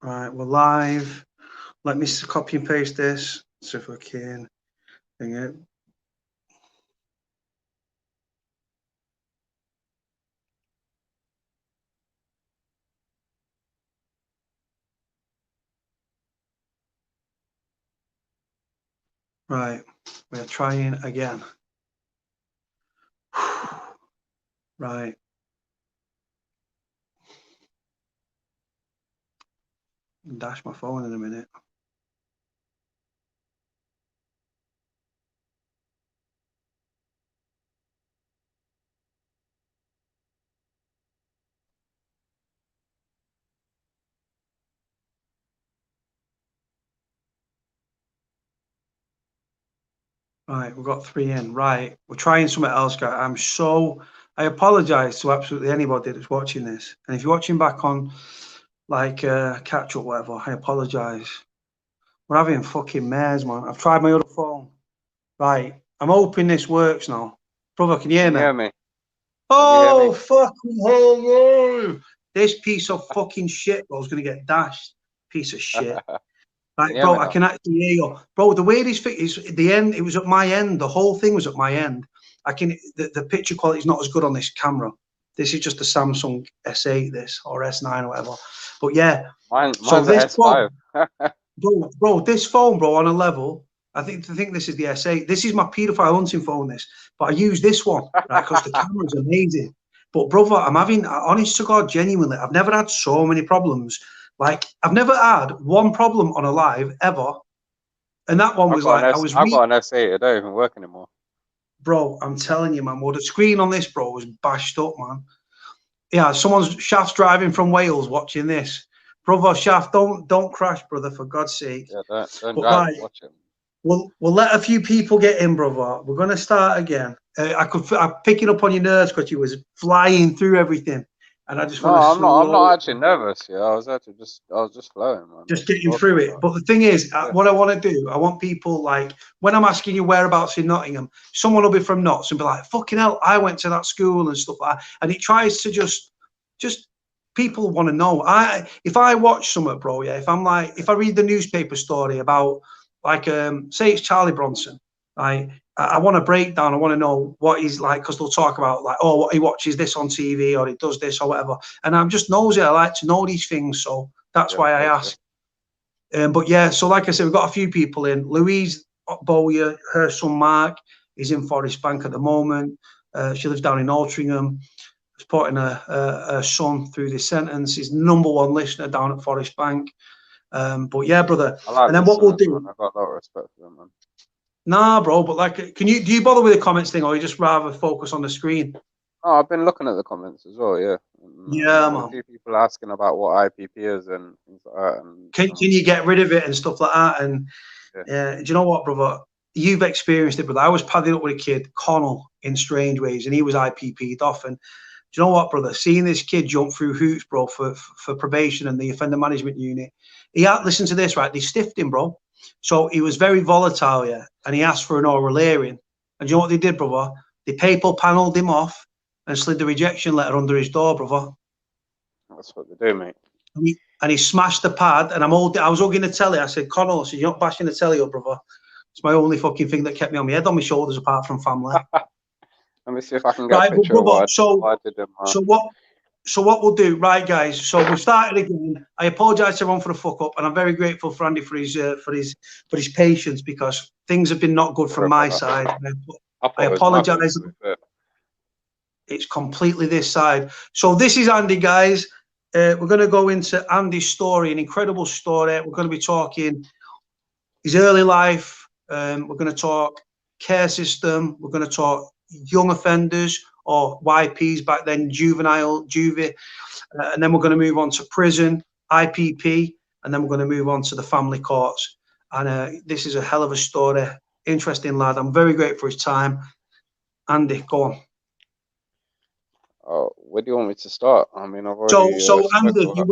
Right, we're live. Let me copy and paste this. See if I can. Bring it. Right, we're trying again. Right. Dash my phone in a minute. Right, we've got 3 in. Right, we're trying something else, guys. I apologize to absolutely anybody that's watching this. And if you're watching back on like catch up, whatever, I apologize. We're having fucking mares, man. I've tried my other phone. Right, I'm hoping this works now. Brother, can you hear Can me? you hear me? Can you hear Oh, me? fucking hell, no. This piece of fucking shit, bro, is going to get dashed. Piece of shit. Can Right, you hear bro, me I now? can actually hear you. Bro, the way this fit is, the end, it was at my end. The whole thing was at my end. The picture quality is not as good on this camera. This is just a Samsung S8, this, or S9 or whatever. But yeah, so Mine's an this phone, S5. bro, this phone, bro, on a level, I think this is the S8. This is my paedophile hunting phone, this. But I use this one, right, because the camera's amazing. But brother, I'm having, honest to God, genuinely, I've never had so many problems. Like, I've never had one problem on a live ever. And that one was like, I've got an S8. It don't even work anymore. bro, I'm telling you, man, well, the screen on this, bro, was bashed up, man. Yeah, someone's Shaft's driving from Wales watching this. Brother, Shaft, don't crash, brother, for God's sake. Yeah, don't But drive. right, Watch it. we'll let a few people get in, brother. We're gonna start again. I'm picking up on your nerves because you was flying through everything, and I just No, want to I'm slow not actually nervous. Yeah, I was just flowing, man. I just was just getting talking through it. about. But the thing is, Yeah. what I want to do, I want people like when I'm asking you whereabouts in Nottingham, someone will be from Notts and be like, "Fucking hell, I went to that school and stuff like that." And it tries to just people want to know. If I watch something, bro, yeah, if I read the newspaper story about like say it's Charlie Bronson, right? I want a breakdown. I want to know what he's like because they'll talk about like, oh, what he watches this on TV or he does this or whatever. And I'm just nosy. I like to know these things, so that's Yeah, of why I course. Yeah. ask. But yeah, so like I said, we've got a few people in. Louise Bowyer, her son Mark is in Forest Bank at the moment. She lives down in Altrincham. Supporting her son through this sentence. He's #1 listener down at Forest Bank. But yeah, brother. I like And then what we'll listeners, man. do, I got a lot of respect for them, man. nah, bro. But like, do you bother with the comments thing, or you just rather focus on the screen? Oh, I've been looking at the comments as well. Yeah, Yeah, a man. few people asking about what IPP is and things like that. And Can you get rid of it and stuff like that? And yeah, do you know what, brother? You've experienced it, brother. I was padding up with a kid, Connell, in strange ways, and he was IPP'd off. And do you know what, brother? Seeing this kid jump through hoops, bro, for probation and the offender management unit, he had, listen to this, right? They stiffed him, bro. So he was very volatile, yeah, and he asked for an oral hearing. And do you know what they did, brother? They PayPal panelled him off and slid the rejection letter under his door, brother. that's what they do, mate. And he smashed the pad, and I was hugging the telly. I said, Connell, I said, you're not bashing the telly up, brother. It's my only fucking thing that kept me on my head on my shoulders apart from family. Let me see if I can get a Right, well, picture of brother, what I did in my. so what we'll do, right, guys? So we've started again. I apologise to everyone for the fuck up, and I'm very grateful for Andy for his patience because things have been not good from Sorry my about that. side. I I thought it was my fault, apologise. to be fair. It's completely this side. So this is Andy, guys. We're going to go into Andy's story, an incredible story. We're going to be talking his early life. We're going to talk care system. We're going to talk young offenders or YPs back then, juvenile, juvie. And then we're going to move on to prison, IPP, and then we're going to move on to the family courts. And this is a hell of a story. Interesting lad. I'm very grateful for his time. Andy, go on. Oh, where do you want me to start? I mean, I've So, already so spoke Andy, about.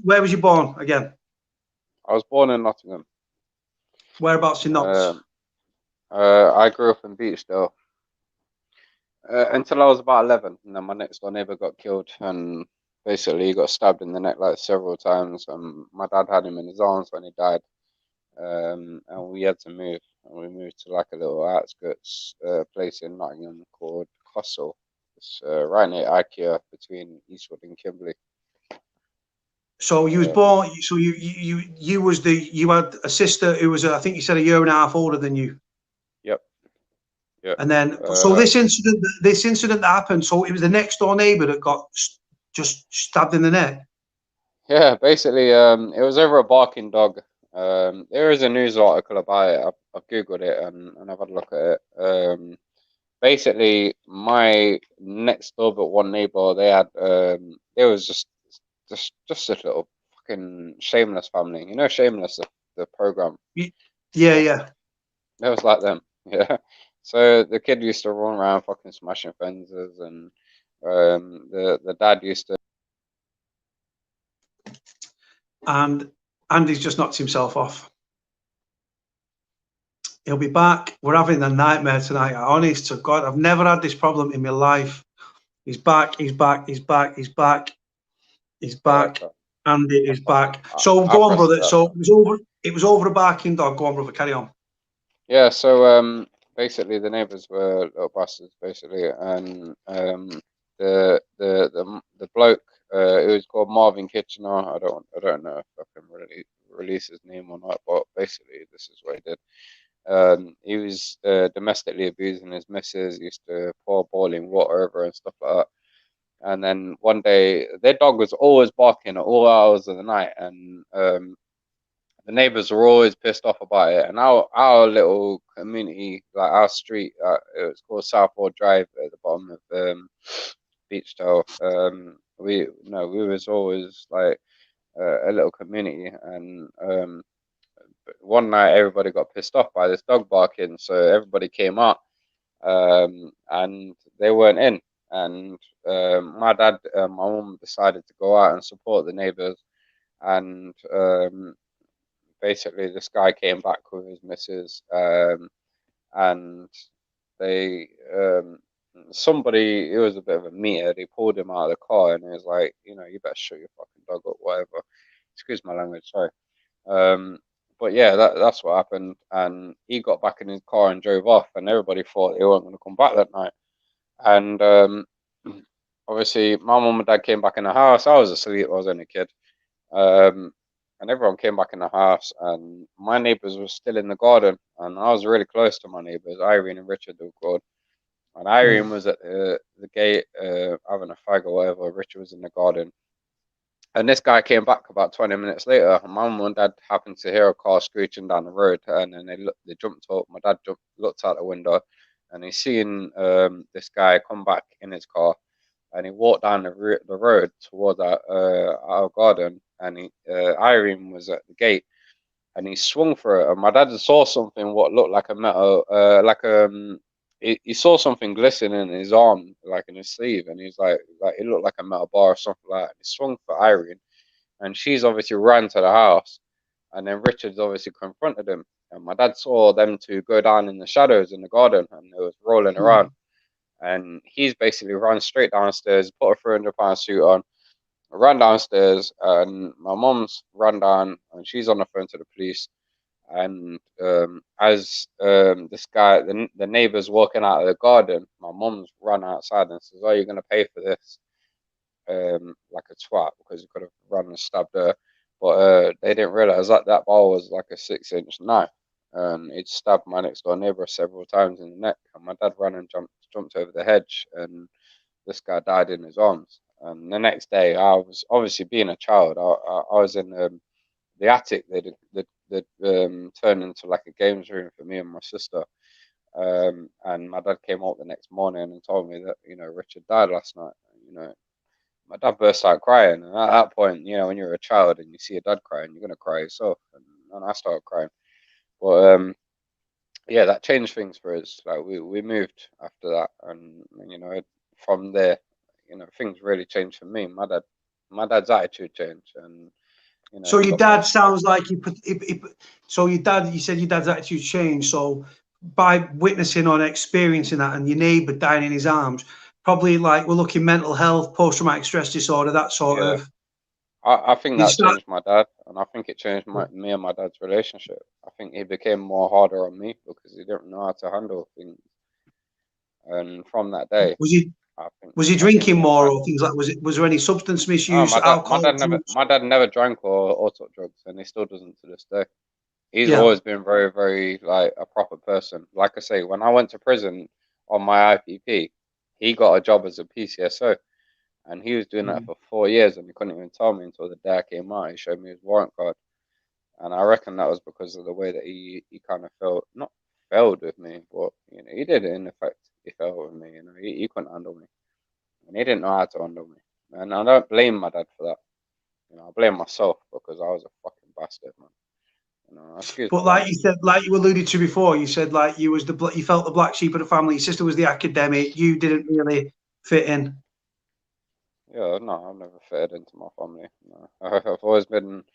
where was you born again? I was born in Nottingham. Whereabouts in Notts? Um, I grew up in Beachdale until I was about 11, and then my next door neighbour got killed, and basically he got stabbed in the neck like several times. My dad had him in his arms when he died. And we had to move. And we moved to like a little outskirts place in Nottingham called Cossall. It's right near IKEA between Eastwood and Kimberley. So you was born. So you had a sister who was I think you said a year and a half older than you. Yep. Yep. And then so this incident that happened. So it was the next door neighbour that got just stabbed in the neck. Yeah, basically, it was over a barking dog. There is a news article about it. I've googled it and I've had a look at it. Basically, my next door but one neighbor, they had it was just a little fucking Shameless family. You know, Shameless, the program. Yeah. It was like them. Yeah. So the kid used to run around fucking smashing fences, and the dad used to. And Andy's just knocked himself off. He'll be back. We're having a nightmare tonight. Honest to God, I've never had this problem in my life. He's back. He's back. He's back. He's back. He's back. Yeah, Andy is back. So go on, brother. So it was over a barking dog. Go on, brother. Carry on. Yeah. So basically the neighbors were little bastards, basically, and the bloke, it was called Marvin Kitchener. I don't know if I can really release his name or not, but basically this is what he did. He was domestically abusing his missus. He used to pour boiling water over her and stuff like that. And then one day, their dog was always barking at all hours of the night, and the neighbors were always pissed off about it. And our little community, like our street, it was called Southport Drive at the bottom of Beachdale. We was always like a little community, and one night everybody got pissed off by this dog barking, so everybody came out, and they weren't in. And my dad and my mum decided to go out and support the neighbors, and basically this guy came back with his missus, and they somebody, it was a bit of a meter, they pulled him out of the car and he was like, you better shut your fucking dog up, whatever. Excuse my language, sorry. But yeah, that's what happened, and he got back in his car and drove off, and everybody thought they weren't going to come back that night. And obviously my mum and dad came back in the house. I was asleep, I was only a kid, and everyone came back in the house, and my neighbors were still in the garden, and I was really close to my neighbors, Irene and Richard, they were called. And Irene was at the gate having a fag or whatever. Richard was in the garden. And this guy came back about 20 minutes later. My mum and dad happened to hear a car screeching down the road, and then they jumped up. My dad looked out the window, and he seen this guy come back in his car, and he walked down the road towards our garden, and Irene was at the gate, and he swung for it. And my dad saw something what looked like a metal, he saw something glistening in his arm, like in his sleeve, and he's like it looked like a metal bar or something like that. He swung for Irene, and she's obviously ran to the house, and then Richard's obviously confronted him, and my dad saw them two go down in the shadows in the garden, and they was rolling around, and he's basically run straight downstairs, put a £300 suit on, ran downstairs, and my mum's run down, and she's on the phone to the police. And as this guy, the neighbor's walking out of the garden, my mum's run outside and says, "Oh, you're gonna pay for this," like a twat, because he could have run and stabbed her. But they didn't realize that bar was like a 6-inch knife, and it stabbed my next door neighbor several times in the neck. And my dad ran and jumped over the hedge, and this guy died in his arms. And the next day, I was obviously being a child. I was in the attic. They turned into like a games room for me and my sister. And my dad came out the next morning and told me that Richard died last night. My dad burst out crying, and at that point, when you're a child and you see a dad crying, you're gonna cry yourself. And I started crying. But yeah, that changed things for us. Like we moved after that, and from there, things really changed for me. My dad's attitude changed, and so your dad sounds like you put it. So your dad, you said your dad's attitude changed. So by witnessing or experiencing that, and your neighbour dying in his arms, probably like we're looking mental health, post-traumatic stress disorder, that sort Yeah. of. I think You that start, changed my dad, and I think it changed me and my dad's relationship. I think he became more harder on me because he didn't know how to handle things. And from that day, was he I think was he I think drinking me and more my or things like was there any substance oh misuse, alcohol, drugs? my dad never drank or took drugs, and he still doesn't to this day. He's Yeah. always been very, very like a proper person. Like I say, when I went to prison on my IPP, he got a job as a PCSO, and he was doing that Mm. for 4 years, and he couldn't even tell me until the day I came out. He showed me his warrant card, and I reckon that was because of the way that he kind of felt not failed with me, but you know he did it in effect. He failed with me. You know he couldn't handle me, and he didn't know how to handle me. And I don't blame my dad for that. You know I blame myself because I was a fucking bastard, man. You know, excuse my But like you language. said, like you alluded to before, you said like you was you felt the black sheep of the family. Your sister was the academic. You didn't really fit in. Yeah, no, I've never fitted into my family. No. I've always been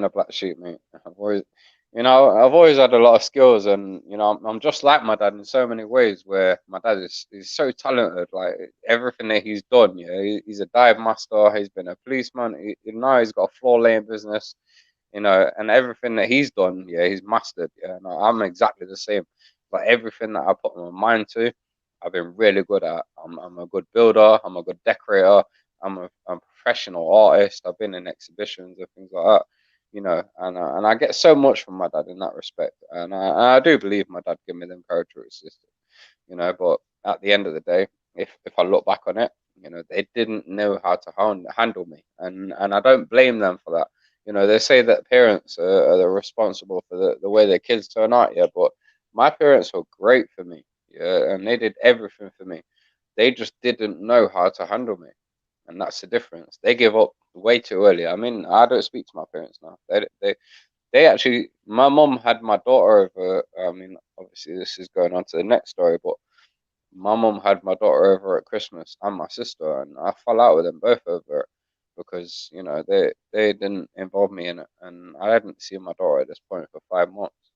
a black sheep, mate. I've always had a lot of skills, and you know, I'm just like my dad in so many ways. Where my dad is so talented, like everything that he's done. Yeah, he's a dive master. He's been a policeman. Now he's got a floor laying business. You know, and everything that he's done, yeah, he's mastered. Yeah, and I'm exactly the same. But everything that I put my mind to, I've been really good at. I'm a good builder. I'm a good decorator. I'm a professional artist. I've been in exhibitions and things like that. You know, and I get so much from my dad in that respect. And I do believe my dad gave me them characteristics. You know, but at the end of the day, if I look back on it, you know, they didn't know how to handle me, and I don't blame them for that. You know, they say that parents are responsible for the way their kids turn out, yeah, but my parents were great for me, yeah, and they did everything for me. They just didn't know how to handle me, and that's the difference. They give up way too early. I mean, I don't speak to my parents now. They actually, my mom had my daughter over. I mean, obviously, this is going on to the next story, but my mom had my daughter over at Christmas and my sister, and I fell out with them both over it because you know they didn't involve me in it, and I hadn't seen my daughter at this point for 5 months.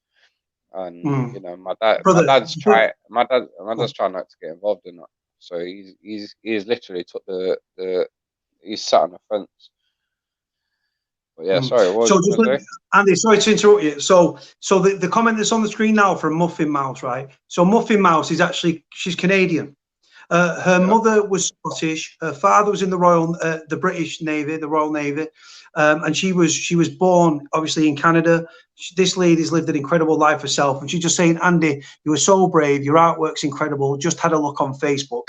And you Mm. know, Brother, my dad's trying not to get involved in that. So he's literally took the he's sat on the fence. But yeah, mm. sorry, what was So you just gonna say? Andy, sorry to interrupt you. So the comment that's on the screen now from Muffin Mouse, right? So Muffin Mouse is actually she's Canadian. Her Yeah, mother was Scottish. Her father was in the British Navy, the Royal Navy, and she was born obviously in Canada. This lady's lived an incredible life herself, and she's just saying, Andy, you were so brave. Your artwork's incredible. Just had a look on Facebook.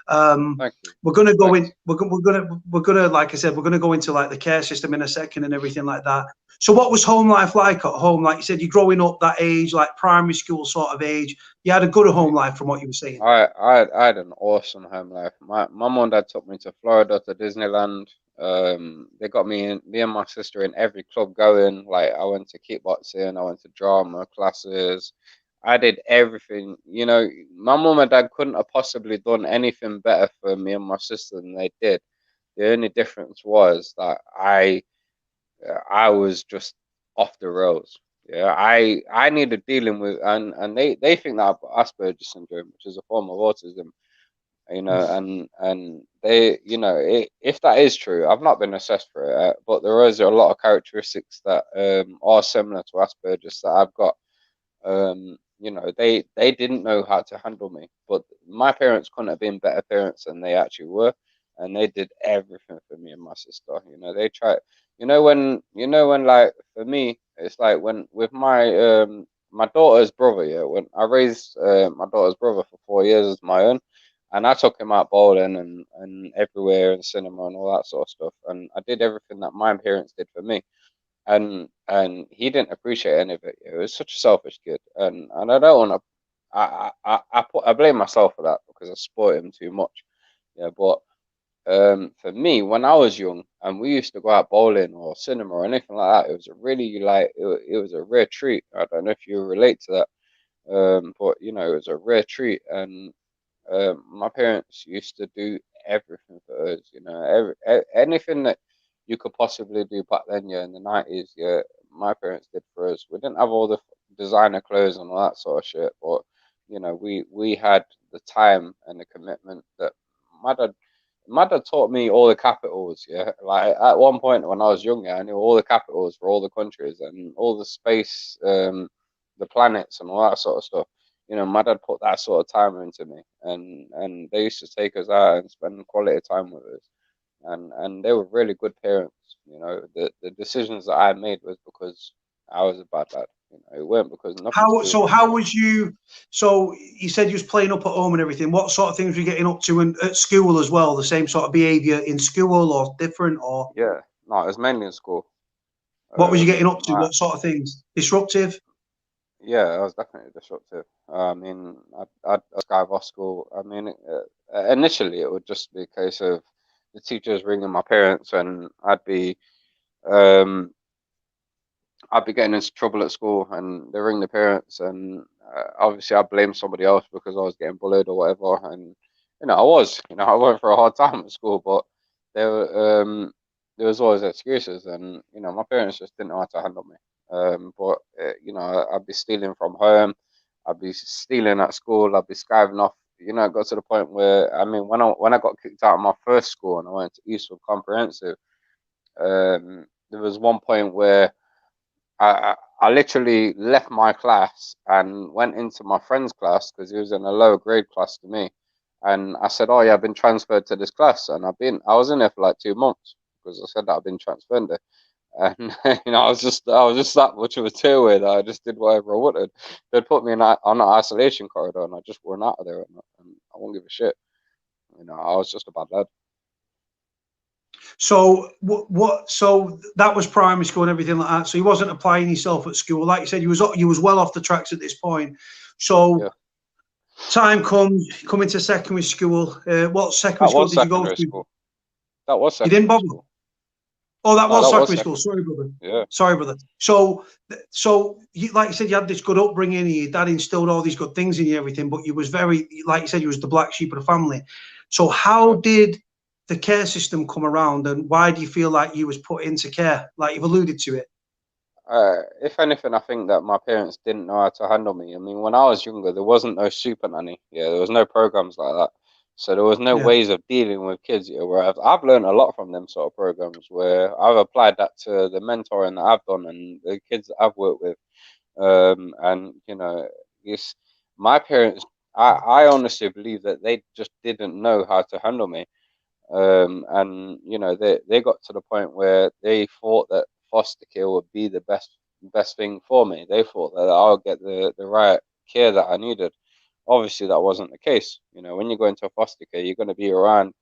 Um, thank you, we're gonna go in. thanks. We're gonna like I said, we're gonna go into like the care system in a second and everything like that. So, what was home life like at home? Like you said, you're growing up that age, like primary school sort of age. You had a good home life, from what you were saying. I had an awesome home life. My mom and dad took me to Florida to Disneyland. They got me and my sister in every club going. Like I went to kickboxing, I went to drama classes. I did everything. You know, my mom and dad couldn't have possibly done anything better for me and my sister than they did. The only difference was that I was just off the rails. Yeah, I needed dealing with, and they think that I've got Asperger's syndrome, which is a form of autism. You know, and they, you know, if that is true, I've not been assessed for it, but there is a lot of characteristics that are similar to Asperger's that I've got. You know, they didn't know how to handle me, but my parents couldn't have been better parents than they actually were, and they did everything for me and my sister. You know, they tried. You know when like for me, it's like when with my daughter's brother. Yeah, when I raised my daughter's brother for 4 years as my own, and I took him out bowling and everywhere and cinema and all that sort of stuff, and I did everything that my parents did for me, and he didn't appreciate any of it. It was such a selfish kid, and I don't want to. I blame myself for that because I spoiled him too much. Yeah, but for me, when I was young and we used to go out bowling or cinema or anything like that, it was a really it was a rare treat. I don't know if you relate to that, but you know, it was a rare treat, and my parents used to do everything for us. You know, anything that you could possibly do back then, yeah, in the 90s, yeah, my parents did for us. We didn't have all the designer clothes and all that sort of shit, but you know, we had the time and the commitment that my dad my dad taught me all the capitals. Yeah, like at one point when I was younger, I knew all the capitals for all the countries and all the space, the planets and all that sort of stuff. You know, my dad put that sort of time into me, and they used to take us out and spend quality time with us, and they were really good parents. You know, the decisions that I made was because I was a bad lad. You know, it weren't because nothing to How do with so? me. How was you? So you said you was playing up at home and everything. What sort of things were you getting up to, and at school as well? The same sort of behaviour in school, or different, or Yeah, no, it was mainly in school. what was you getting up to? My What sort of things? Disruptive? Yeah, I was definitely disruptive. I mean, I'd skive off school. I mean, initially it would just be a case of the teachers ringing my parents, and um, I'd be getting into trouble at school, and they ring the parents, and obviously I blame somebody else because I was getting bullied or whatever, and I went for a hard time at school, but there was always excuses, and my parents just didn't know how to handle me. But I'd be stealing from home, I'd be stealing at school, I'd be skiving off. It got to the point where I mean, when I got kicked out of my first school and I went to Eastwood Comprehensive, there was one point where I literally left my class and went into my friend's class because he was in a lower grade class to me. And I said, "Oh yeah, I've been transferred to this class," and I was in there for like 2 months because I said that I've been transferred there. And I was just that much of a tearway that I just did whatever I wanted. They'd put me on an isolation corridor, and I just run out of there, and I won't give a shit. I was just a bad lad. So what? So that was primary school and everything like that. So you wasn't applying yourself at school, like you said. You was well off the tracks at this point. So Yeah, time comes, coming to secondary school. What secondary that school was did you go secondary to? school. That was You didn't secondary bother. school. Oh, that No, was that was secondary school. secondary. Sorry, brother. Yeah. Sorry, brother. So like you said, you had this good upbringing. Your dad instilled all these good things in you, everything. But you was very, like you said, you was the black sheep of the family. So how Yeah. did the care system come around, and why do you feel like you was put into care? Like you've alluded to it. If anything, I think that my parents didn't know how to handle me. I mean, when I was younger, there wasn't no super nanny. Yeah, there was no programs like that. So there was no Yeah. ways of dealing with kids. Yeah, where I've learned a lot from them sort of programs where I've applied that to the mentoring that I've done and the kids that I've worked with. And it's my parents. I honestly believe that they just didn't know how to handle me. And they got to the point where they thought that foster care would be the best thing for me. They thought that I'll get the right care that I needed. Obviously, that wasn't the case. When you go into foster care, you're going to be around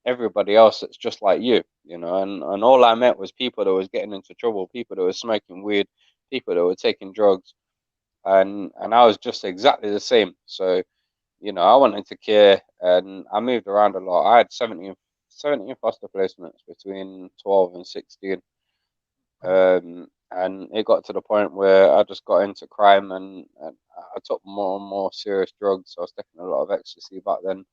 everybody else that's just like you. And all I met was people that was getting into trouble, people that were smoking weed, people that were taking drugs, and I was just exactly the same. So I went into care and I moved around a lot. I had 17 foster placements between 12 and 16. And it got to the point where I just got into crime and I took more and more serious drugs. I was taking a lot of ecstasy back then.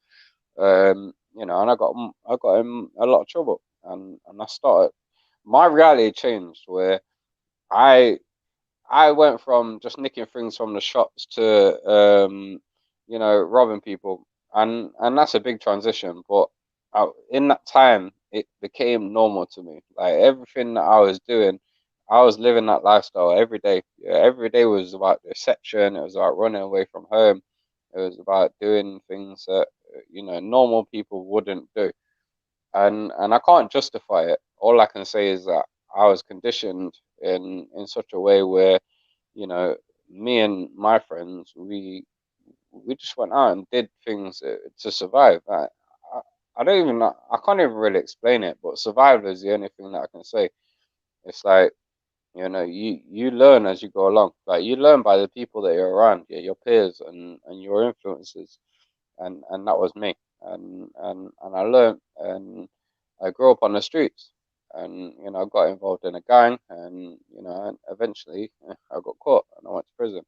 And I got in a lot of trouble. And I started, my reality changed where I I went from just nicking things from the shops to robbing people, and that's a big transition. But in that time, it became normal to me. Like everything that I was doing, I was living that lifestyle every day. Yeah, every day was about deception. It was about running away from home. It was about doing things that normal people wouldn't do, and I can't justify it. All I can say is that I was conditioned in such a way where you know me and my friends we just went out and did things to survive. I don't even know, I can't even really explain it, but survival is the only thing that I can say. It's like you learn as you go along. Like you learn by the people that you're around, yeah, your peers and your influences, and that was me. And I learned, and I grew up on the streets, and I got involved in a gang, and and eventually I got caught and I went to prison.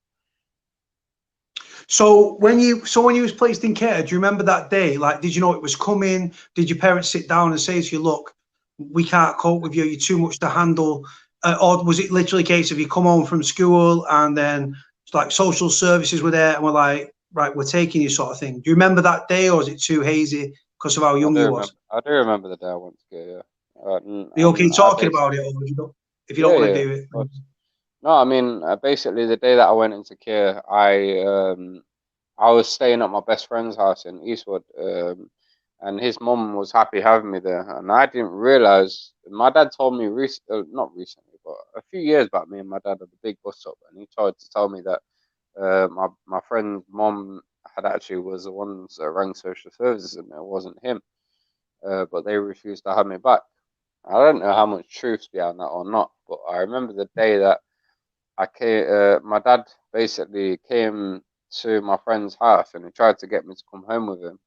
So when you was placed in care, do you remember that day? Like, did you know it was coming? Did your parents sit down and say to you, "Look, we can't cope with you. You're too much to handle"? Or was it literally a case of you come home from school and then like social services were there and were like, right, we're taking you sort of thing. Do you remember that day, or is it too hazy because of how young you was? I do remember the day I went to go. Yeah. Are you okay And I talking about basically, it, or if you don't yeah, want to yeah, do of it? course. No, I mean, basically the day that I went into care, I was staying at my best friend's house in Eastwood, and his mum was happy having me there, and I didn't realize. My dad told me not recently, but a few years back, me and my dad had a big bus up, and he tried to tell me that my friend's mum had actually was the ones that rang social services, and it wasn't him, but they refused to have me back. I don't know how much truth's behind that or not, but I remember the day that I came, my dad basically came to my friend's house and he tried to get me to come home with him.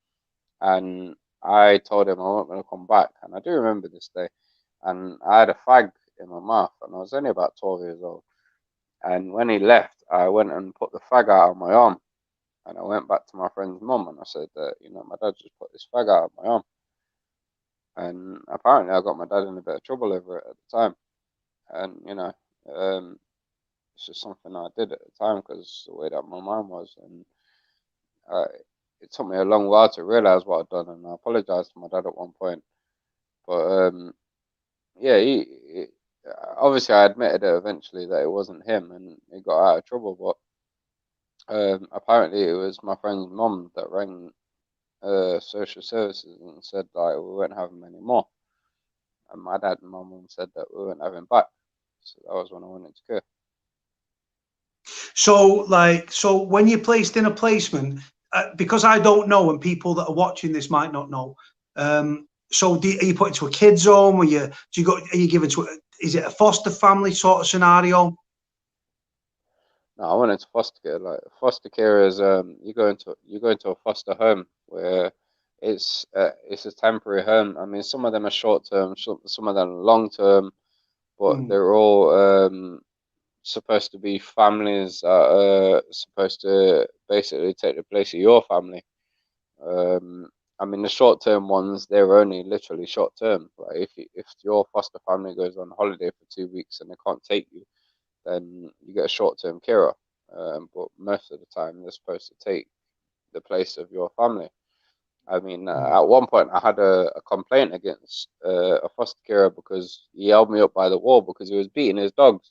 And I told him I wasn't going to come back. And I do remember this day. And I had a fag in my mouth and I was only about 12 years old. And when he left, I went and put the fag out on my arm. And I went back to my friend's mum and I said that, my dad just put this fag out on my arm. And apparently I got my dad in a bit of trouble over it at the time. And, it's just something I did at the time because the way that my mind was. And it took me a long while to realize what I'd done. And I apologized to my dad at one point. But yeah, obviously I admitted it eventually that it wasn't him and he got out of trouble. But apparently it was my friend's mum that rang social services and said like we weren't having him anymore. And my dad and my mum said that we weren't having him back. So that was when I went into care. So when you're placed in a placement, because I don't know, and people that are watching this might not know. So are you put into a kids home? Are you given to? Is it a foster family sort of scenario? No, I went into foster care. Like foster care is you go into a foster home where it's a temporary home. I mean, some of them are short term, some of them are long term, but they're all supposed to be families that are supposed to basically take the place of your family. I mean, the short term ones, they're only literally short term. Like if your foster family goes on holiday for 2 weeks and they can't take you, then you get a short term carer. But most of the time, they're supposed to take the place of your family. I mean, at one point, I had a complaint against a foster carer because he held me up by the wall because he was beating his dogs.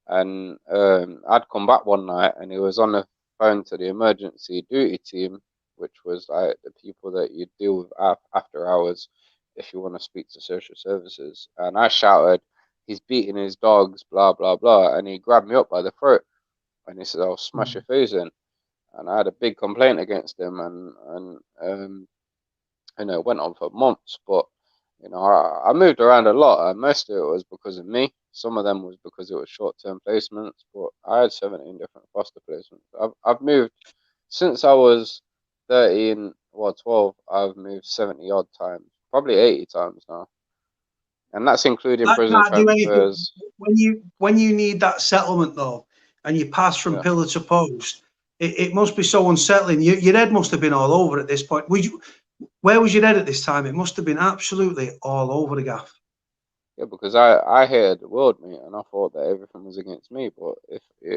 And I'd come back one night and he was on the phone to the emergency duty team, which was like the people that you deal with after hours if you want to speak to social services. And I shouted, "He's beating his dogs, blah, blah, blah." And he grabbed me up by the throat and he said, "I'll smash your face in." And I had a big complaint against him and it went on for months. But I moved around a lot, and most of it was because of me. Some of them was because it was short-term placements, but I had 17 different foster placements. I've moved since I was 13, well, 12. I've moved 70 odd times, probably 80 times now, and that's including That prison can't do anything transfers. when you need that settlement though, and you pass from Yeah, pillar to post. It must be so unsettling. Your head must have been all over at this point. Where was your head at this time? It must have been absolutely all over the gaff. yeah, because I hated the world, mate, and I thought that everything was against me. But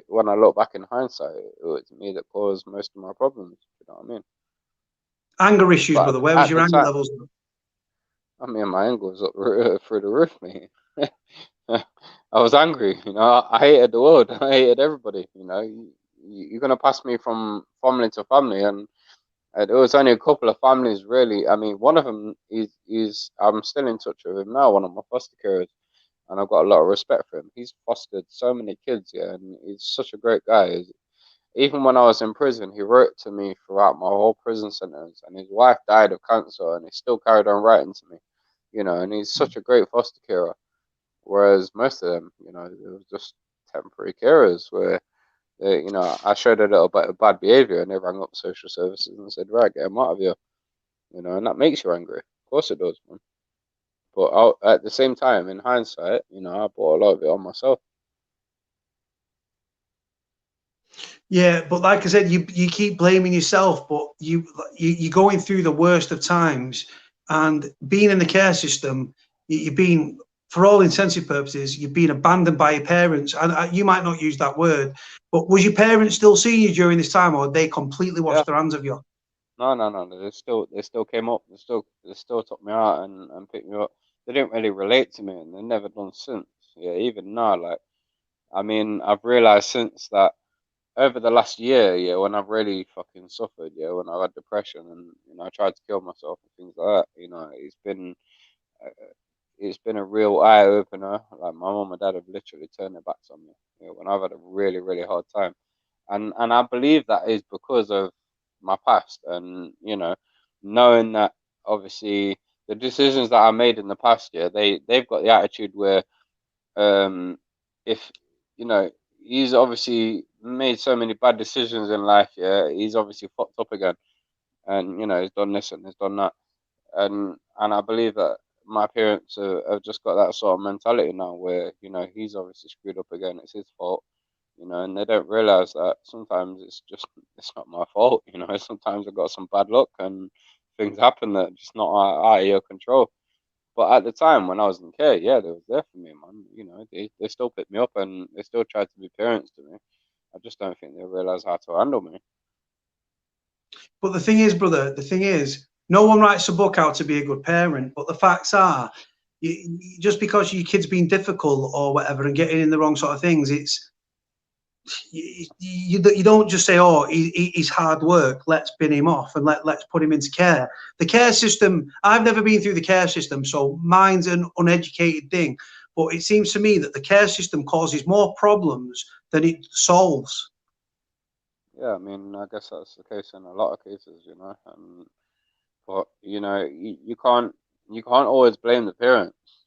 when I look back in hindsight, it was me that caused most of my problems. You know what I mean? Anger issues, But brother. Where was at your the anger time, levels? I mean, my anger was up through the roof, mate. I was angry, I hated the world. I hated everybody, You're gonna pass me from family to family, and there was only a couple of families really. I mean, one of them is I'm still in touch with him now, one of my foster carers, and I've got a lot of respect for him. He's fostered so many kids, yeah, and he's such a great guy. Even when I was in prison, he wrote to me throughout my whole prison sentence, and his wife died of cancer, and he still carried on writing to me, and he's such a great foster carer. Whereas most of them, it was just temporary carers where, I showed a little bit of bad behavior and they rang up social services and said, right, get him out of here, and that makes you angry. Of course it does, man. But at the same time, in hindsight, I brought a lot of it on myself. Yeah, but like I said, you keep blaming yourself, but you're going through the worst of times, and being in the care system, you've been for all intensive purposes, you've been abandoned by your parents. And you might not use that word, but was your parents still seeing you during this time, or they completely Yeah. washed their hands of you? No. They still came up. They still took me out and picked me up. They didn't really relate to me, and they've never done since. Yeah, even now, like, I mean, I've realized since that over the last year, yeah, when I've really fucking suffered, yeah, when I've had depression and I tried to kill myself and things like that, uh, it's been a real eye opener. Like my mom and dad have literally turned their backs on me, when I've had a really really hard time, and I believe that is because of my past, and knowing that obviously the decisions that I made in the past, yeah, they've got the attitude where um, if he's obviously made so many bad decisions in life. Yeah, he's obviously fucked up again, and he's done this and he's done that, and I believe that my parents have just got that sort of mentality now, where he's obviously screwed up again. It's his fault, and they don't realize that sometimes it's not my fault. Sometimes I got some bad luck and things happen that just not out of your control. But at the time when I was in care, yeah, they was there for me, man. They still picked me up and they still tried to be parents to me. I just don't think they realize how to handle me. But the thing is, brother, the thing is, no one writes a book how to be a good parent. But the facts are, just because your kid's been difficult or whatever and getting in the wrong sort of things, you don't just say, oh, he's hard work, let's bin him off and let's put him into care. The care system, I've never been through the care system, so mine's an uneducated thing. But it seems to me that the care system causes more problems than it solves. Yeah, I mean, I guess that's the case in a lot of cases, but you can't always blame the parents,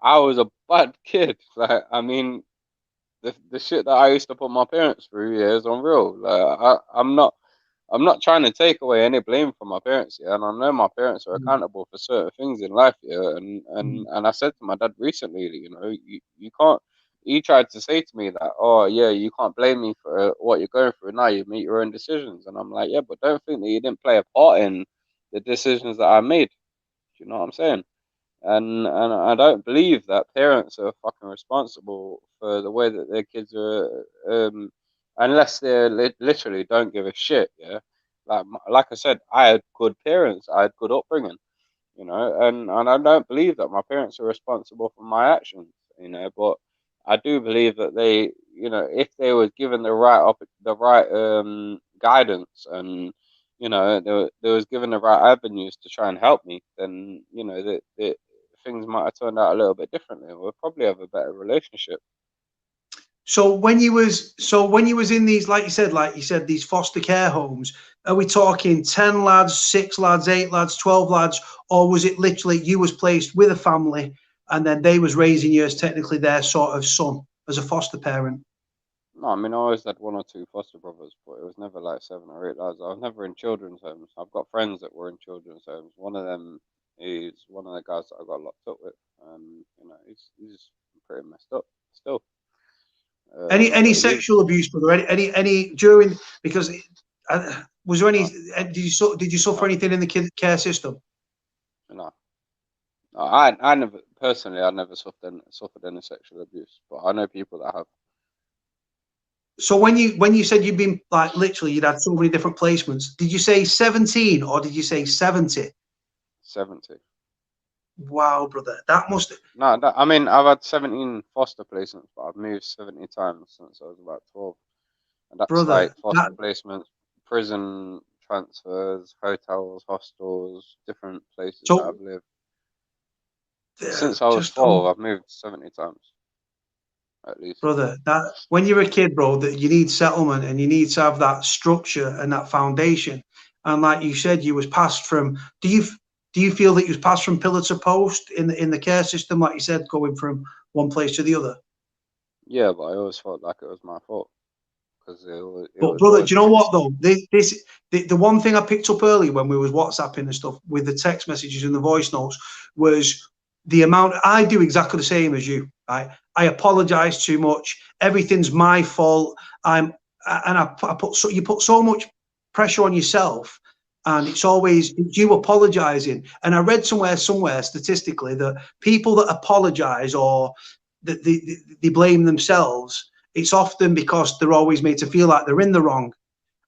I was a bad kid. Like, I mean, the shit that I used to put my parents through, yeah, is unreal. Like, I'm not trying to take away any blame from my parents, yeah, and I know my parents are accountable for certain things in life, yeah, and I said to my dad recently, you can't. He tried to say to me that, oh yeah, you can't blame me for what you're going through now. You make your own decisions, and I'm like, yeah, but don't think that you didn't play a part in the decisions that I made. Do you know what I'm saying? And I don't believe that parents are fucking responsible for the way that their kids are, unless they literally don't give a shit. Yeah, like I said, I had good parents, I had good upbringing, and I don't believe that my parents are responsible for my actions, but I do believe that they, if they were given the right guidance, and they was given the right avenues to try and help me, then the things might have turned out a little bit differently. We'll probably have a better relationship. So when you was in these, like you said, these foster care homes, are we talking 10 lads, 6 lads, 8 lads, 12 lads, or was it literally you was placed with a family and then they was raising you as technically their sort of son as a foster parent? No, I mean, I always had one or two foster brothers, but it was never like 7 or 8 lads. I was never in children's homes. I've got friends that were in children's homes. One of them is one of the guys that I got locked up with. He's pretty messed up still. Any But he lives. sexual abuse, brother? Any during, because was there any? No, Did you suffer no, anything in the care system? no. No, I never personally, I never suffered any sexual abuse, but I know people that have. So when you said you'd been like literally you'd had so many different placements, did you say 17 or did you say 70? 70. Wow, brother, that must. No, I mean, I've had 17 foster placements, but I've moved 70 times since I was about 12. And that's Brother, like foster placements, prison transfers, hotels, hostels, different places that so I've lived. Since I was just 12, I've moved 70 times, at least. brother, that when you're a kid, bro, that you need settlement and you need to have that structure and that foundation. And like you said, you was passed from. Do you feel that you was passed from pillar to post in the care system, like you said, going from one place to the other? Yeah, but I always felt like it was my fault because it But was brother, do always you know my what though? The one thing I picked up earlier when we was WhatsApping and stuff with the text messages and the voice notes was the amount. I do exactly the same as you. I apologize too much. Everything's my fault. I put you put so much pressure on yourself and it's always you apologizing. And I read somewhere statistically that people that apologize or that they blame themselves, it's often because they're always made to feel like they're in the wrong.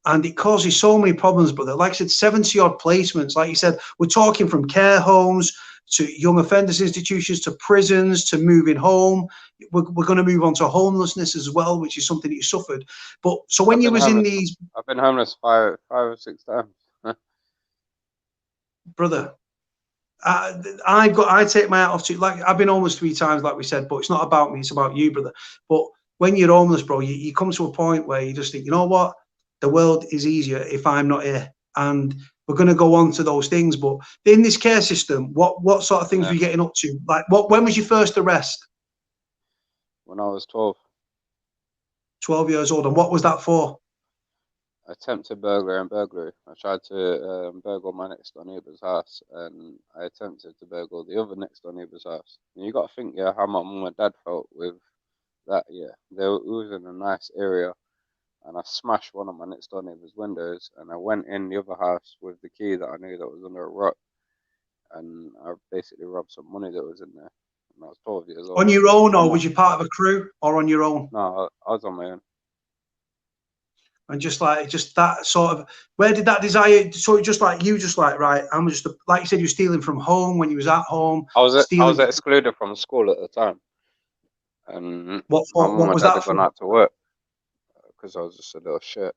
And it causes so many problems, brother. Like I said, 70 odd placements. Like you said, we're talking from care homes to young offenders institutions to prisons to moving home. We're going to move on to homelessness as well, which is something that you suffered. But so when you was in these, I've been homeless five or six times. brother, I take my hat off to, like, I've been homeless 3 times, like we said, but it's not about me, it's about you, brother. But when you're homeless, bro, you come to a point where you just think, you know what, the world is easier if I'm not here. And we're going to go on to those things. But in this care system, what sort of things were you getting up to? Like, when was your first arrest? When I was 12. 12 years old. And what was that for? Attempted burglary and burglary. I tried to burgle my next door neighbour's house, and I attempted to burgle the other next door neighbour's house. And you got to think, how my mum and dad felt with that. Yeah, it was in a nice area, and I smashed one of my next door neighbour's windows, and I went in the other house with the key that I knew that was under a rock, and I basically robbed some money that was in there. And I was 12 years old. On your own, or was you part of a crew, or on your own? No, I was on my own. And just that sort of, where did that desire, so just like you, just like, right, I'm just, like you said, you're stealing from home when you was at home. I was excluded from school at the time, and what my mum and was dad that had for? gone out to work because I was just a little shit.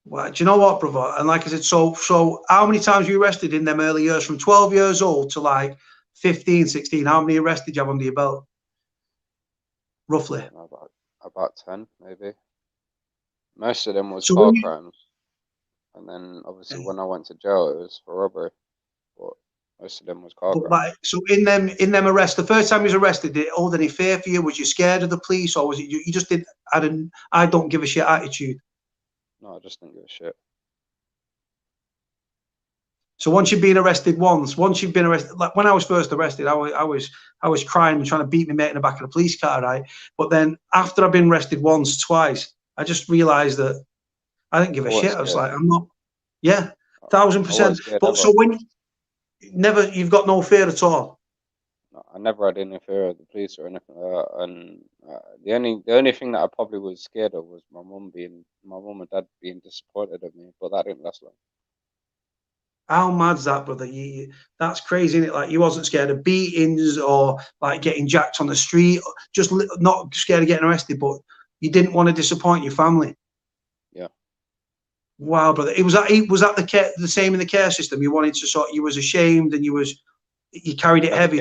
Well, do you know what, brother? And like I said, so how many times were you arrested in them early years, from 12 years old to like 15, 16? How many arrests did you have under your belt, roughly? About 10, maybe. Most of them was So car crimes, and then obviously when I went to jail, it was for robbery. But most of them was car crimes. Like, so in them arrests, the first time you was arrested, did it hold any fear for you? Was you scared of the police, or was it you just did I don't give a shit attitude? No, I just didn't give a shit. So once you've been arrested once you've been arrested, like when I was first arrested, I was crying and trying to beat my mate in the back of the police car, right? But then after I've been arrested once, twice, I just realised that I didn't give a shit. I was like, I'm not, yeah, 1000%. But so when you've got no fear at all? No, I never had any fear of the police or anything like that. And the only thing that I probably was scared of was my mum and dad being disappointed of me. But that didn't last long. How mad's that, brother? That's crazy, isn't it? Like, you wasn't scared of beatings or like getting jacked on the street, just not scared of getting arrested, but you didn't want to disappoint your family. Yeah. Wow, brother. Was that the same in the care system? You wanted to you was ashamed and you carried it heavy.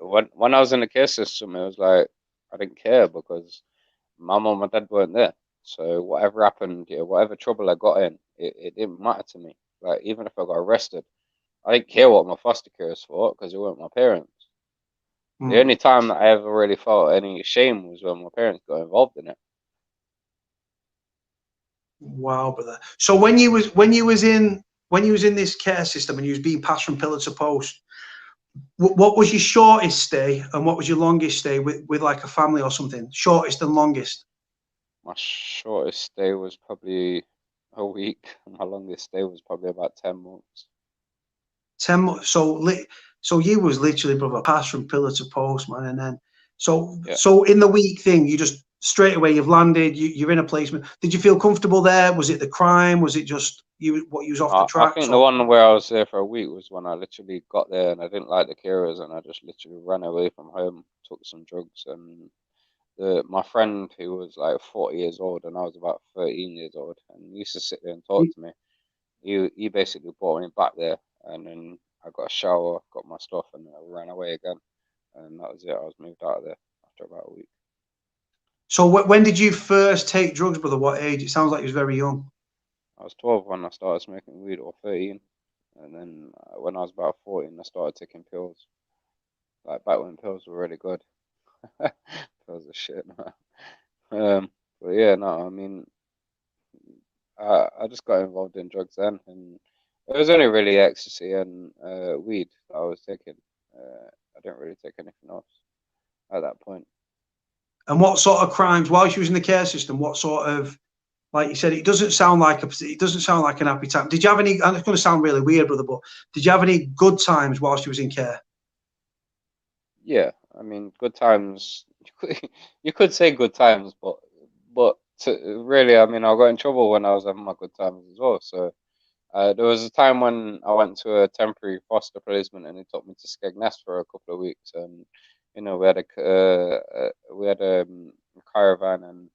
When I was in the care system, it was like I didn't care because my mum and dad weren't there. So whatever happened, whatever trouble I got in, it didn't matter to me. Like, even if I got arrested, I didn't care what my foster carers thought because they weren't my parents. The only time that I ever really felt any shame was when my parents got involved in it. Wow, brother. So when you was in this care system and you was being passed from pillar to post, what was your shortest stay and what was your longest stay with like a family or something? Shortest and longest. My shortest stay was probably a week. My longest stay was probably about 10 months. 10 months. So you was literally, brother, passed from pillar to post, man. And then so in the week thing, you just straight away you've landed, you're in a placement. Did you feel comfortable there? Was it the crime? Was it just you was off the track? I think the one where I was there for a week was when I literally got there and I didn't like the carers and I just literally ran away from home, took some drugs, and my friend who was like 40 years old and I was about 13 years old and he used to sit there and talk to me. He basically brought me back there, and then I got a shower, got my stuff, and I ran away again. And that was it. I was moved out of there after about a week. So when did you first take drugs, brother? What age? It sounds like you was very young. I was 12 when I started smoking weed, or 13. And then when I was about 14, I started taking pills. Like, back when pills were really good. Pills are shit, man. But yeah, no, I mean, I just got involved in drugs then, and it was only really ecstasy and weed that I was taking. I didn't really take anything else at that point. And what sort of crimes, while she was in the care system, what sort of Like you said, it doesn't sound like an happy time. Did you have any? And it's going to sound really weird, brother, but did you have any good times whilst you was in care? Yeah, I mean, good times. You could say good times, but really, I mean, I got in trouble when I was having my good times as well. So there was a time when I went to a temporary foster placement, and he took me to Skegness for a couple of weeks, and you know, we had a caravan, and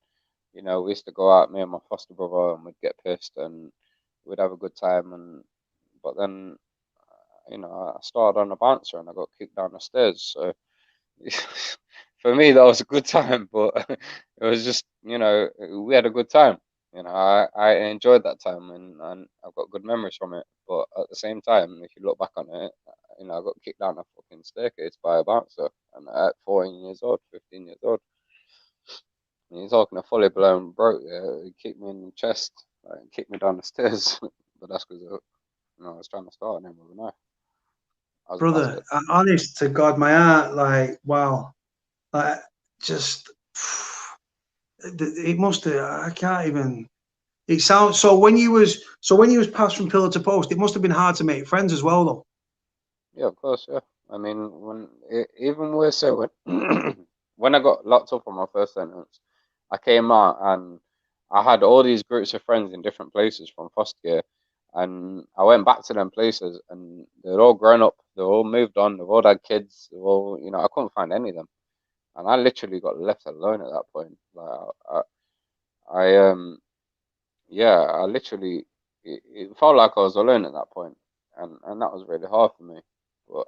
you know, we used to go out, me and my foster brother, and we'd get pissed, and we'd have a good time, and but then, you know, I started on a bouncer, and I got kicked down the stairs, so. For me, that was a good time, but it was just, you know, we had a good time. You know, I enjoyed that time, and I've got good memories from it. But at the same time, if you look back on it, you know, I got kicked down a fucking staircase by a bouncer, and at 14 years old, 15 years old. And he's talking a fully blown broke. Yeah, he kicked me in the chest, like, kicked me down the stairs. But that's because, you know, I was trying to start on him with a knife. I was a Brother, bastard. honest to God, my heart, like, wow, like, just, it must have, I can't even, it sounds, so when you was passed from pillar to post, it must have been hard to make friends as well, though. Yeah, of course, yeah. I mean, even worse so when when I got locked up on my first sentence, I came out and I had all these groups of friends in different places from foster care, and I went back to them places, and they're all grown up, they're all moved on, they've all had kids, they're all, you know, I couldn't find any of them, and I literally got left alone at that point. Like, yeah, I literally, it felt like I was alone at that point, and that was really hard for me, but.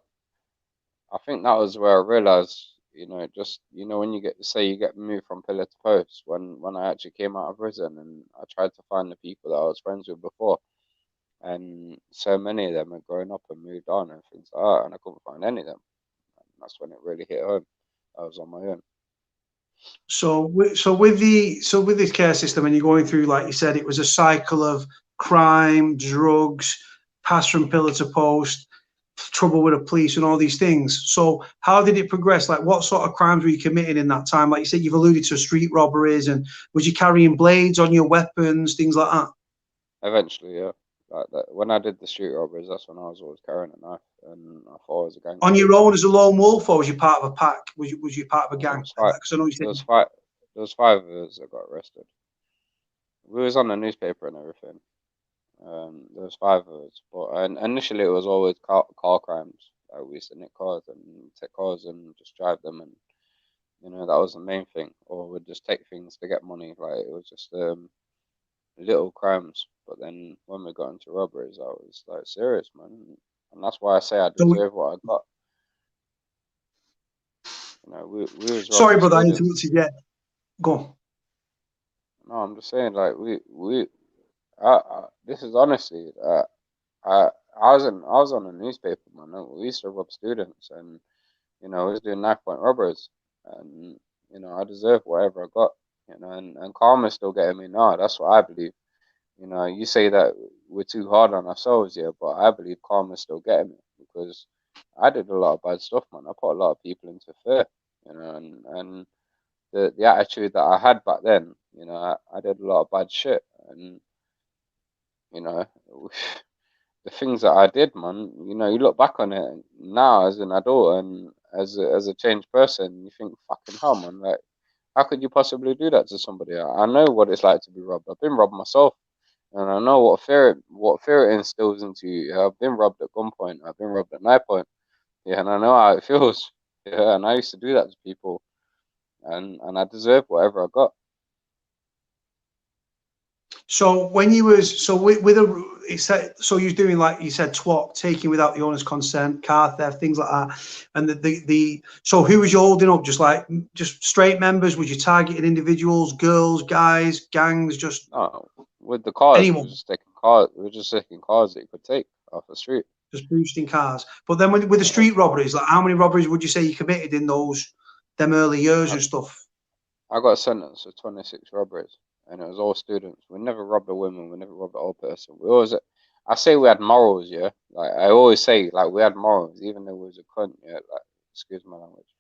I think that was where I realized, you know, just when you get to say you get moved from pillar to post. When I actually came out of prison and I tried to find the people that I was friends with before, and so many of them had grown up and moved on and things like that, and I couldn't find any of them. And that's when it really hit home. I was on my own. So with this care system, and you're going through, like you said, it was a cycle of crime, drugs, pass from pillar to post, trouble with the police, and all these things. So how did it progress? Like, what sort of crimes were you committing in that time? Like you said, you've alluded to street robberies, and was you carrying blades on your weapons, things like that? Eventually, yeah. Like that, when I did the street robberies, that's when I was always carrying a knife, and I thought I was a On gangster. your own as a lone wolf, or was you part of a pack? Was you part of a There gang? was five. Because I know you said There was five. There was five of us that got arrested. We was on the newspaper and everything. There was five of us, but and initially it was always car crimes. Like we used to nick cars and take cars and just drive them, and you know that was the main thing. Or we'd just take things to get money. Like it was just little crimes. But then when we got into robberies, I was like serious, man, and that's why I say I so. deserve what I got. You know, we was Sorry, robbing brother, I students. interrupted. Yeah, go on. No, I'm just saying, like this is honestly. I I was on a newspaper, man. We used to rob students, and you know, I was doing knife point robberies, and you know, I deserve whatever I got. You know, and karma's still getting me now. That's what I believe. You know, you say that we're too hard on ourselves here, but I believe karma's still getting me because I did a lot of bad stuff, man. I put a lot of people into fear. You know, and the attitude that I had back then, you know, I did a lot of bad shit, and you know. The things that I did, man, you know, you look back on it now as an adult and as a changed person, you think, fucking hell, man, like, how could you possibly do that to somebody? I know what it's like to be robbed. I've been robbed myself, and I know what fear it instills into you. I've been robbed at gunpoint. I've been robbed at knife point. Yeah, and I know how it feels. Yeah, and I used to do that to people, and I deserve whatever I got. So when you was with a it said so you was doing, like you said, twat, taking without the owner's consent, car theft, things like that, and the so who was you holding up? Just straight members? Was you targeting individuals, girls, guys, gangs, just No, with the cars, anyone? we were just taking cars that you could take off the street. Just boosting cars. But then with the Yeah, street robberies, like how many robberies would you say you committed in them early years I, and stuff? I got sentenced to 26 robberies, and it was all students. We never robbed a woman. We never robbed an old person. We always, I say we had morals, yeah. Like I always say, like we had morals, even though we was a cunt, yeah. Like excuse my language,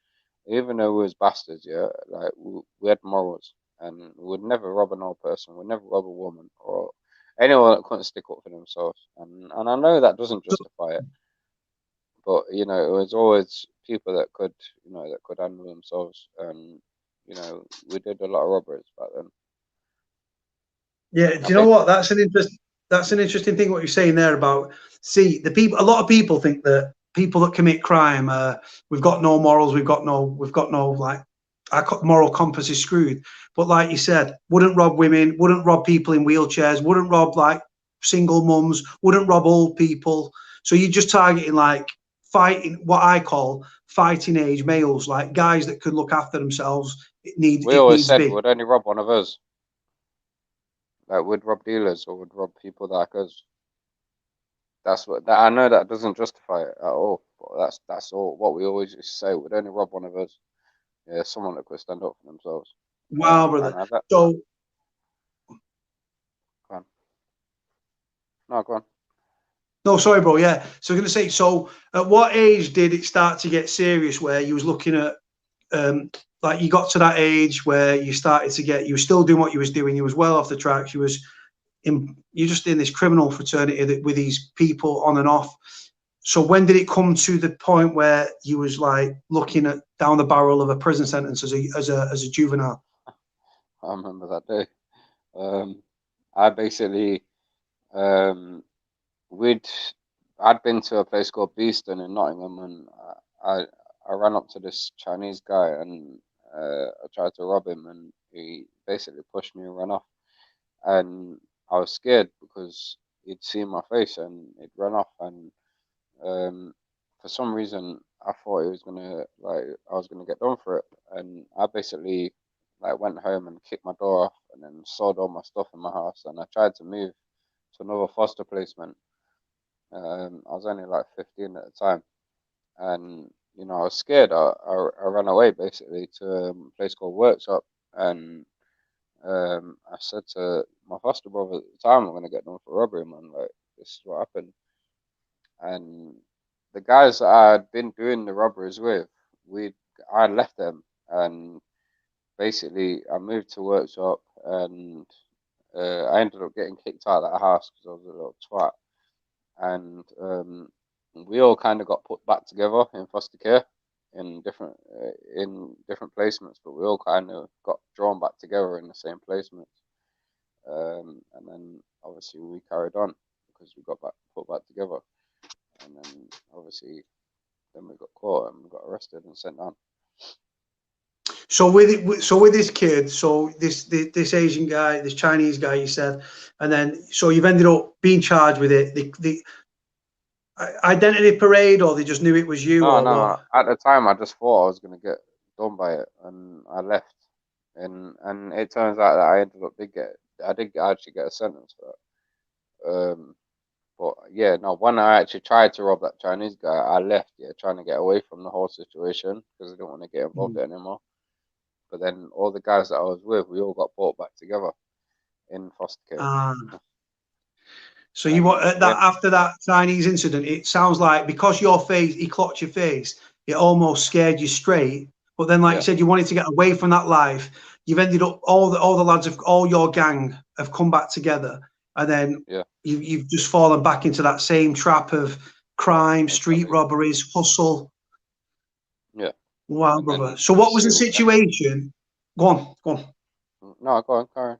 even though we was bastards, yeah. Like we had morals. and we would never rob an old person. We'd never rob a woman or anyone that couldn't stick up for themselves. And I know that doesn't So, justify it, but you know, it was always people that could, you know, that could handle themselves. And you know, we did a lot of robberies back then. yeah, do I you know think, what? That's an interesting thing what you're saying there about, see, the people, a lot of people think that people that commit crime, we've got no morals, we've got no like, our moral compass is screwed. But like you said, wouldn't rob women, wouldn't rob people in wheelchairs, wouldn't rob like single mums, wouldn't rob old people. So you're just targeting like fighting, what I call fighting age males, like guys that could look after themselves. we It always needs said be. we'd only rob one of us. Like we'd rob dealers or would rob people like us. That's what that I know that doesn't justify it at all. But that's all what we always used to say. We'd only rob one of us. Yeah, someone that could stand up for themselves. Wow, And brother. I that So go on. No, go on. no, sorry, bro. Yeah. So I'm going to say, so at what age did it start to get serious where you was looking at, like you got to that age where you started to get, you were still doing what you was doing. You was well off the tracks. You're just in this criminal fraternity with these people on and off. So when did it come to the point where you was like looking at down the barrel of a prison sentence as a juvenile? I remember that day. I basically um we'd I'd been to a place called Beeston in Nottingham, and I I ran up to this Chinese guy and I tried to rob him, and he basically pushed me and ran off. And I was scared because he'd seen my face and he'd run off, and um, for some reason I thought he was gonna like I was gonna get done for it, and I basically like went home and kicked my door off, and then sold all my stuff in my house, and I tried to move to another foster placement. I was only like 15 at the time, and you know I was scared. I ran away basically to a place called Workshop, and I said to my foster brother at the time, I'm gonna get done for robbery, man. Like this is what happened. And the guys that I'd been doing the robberies with, we I left them, and basically I moved to Workshop, and I ended up getting kicked out of that house because I was a little twat. And we all kind of got put back together in foster care in different placements, but we all kind of got drawn back together in the same placements. And then obviously we carried on because we got back put back together, and then obviously then we got caught and we got arrested and sent down. So with it, so with this kid, so this Asian guy, this Chinese guy, you said, and then so you've ended up being charged with it. The identity parade, or they just knew it was you, No, or no, what? no. At the time, I just thought I was gonna get done by it, and I left. And it turns out that I ended up did actually get a sentence for that. But yeah, no. When I actually tried to rob that Chinese guy, I left. Yeah, trying to get away from the whole situation because I didn't want to get involved in it anymore. But then all the guys that I was with, we all got brought back together in foster care. Um, so you And want that yeah, after that Chinese incident? It sounds like because your face, he clocked your face, it almost scared you straight. But then, like you yeah, said, you wanted to get away from that life. You've ended up all the lads of all your gang have come back together, and then yeah, you've just fallen back into that same trap of crime, street exactly. robberies, hustle. Yeah, Wow, and brother. then So what was obviously, the situation? Go on, go on. no, go on, Karen.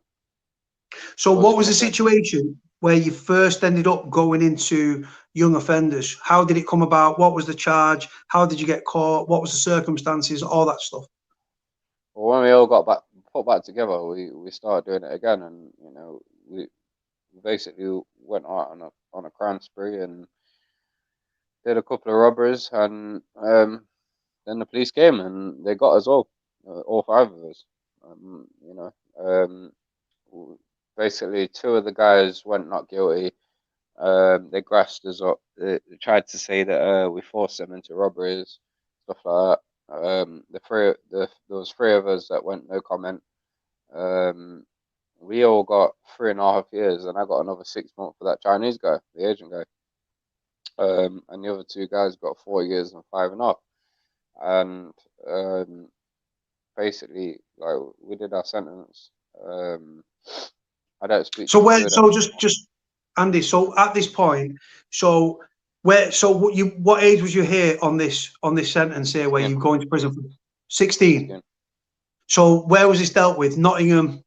So What was what you was gonna the say? situation where you first ended up going into young offenders? How did it come about? What was the charge? How did you get caught? What was the circumstances? All that stuff. Well, when we all got back put back together, we started doing it again, and you know, we basically went out on a crime spree and did a couple of robberies, and then the police came and they got us all five of us. You know, basically two of the guys went not guilty. They grassed us up. They tried to say that we forced them into robberies, stuff like that. There was three of us that went no comment. Um, we all got 3.5 years, and I got another 6 months for that Chinese guy, the Asian guy. And the other two guys got 4 years and 5.5. And basically, like, we did our sentence. I don't speak So to where? two of them So anymore. just Andy. So at this point, so where? So what age was you here on this sentence here, where 16, you go into prison for 16? 16. So where was this dealt with? Nottingham.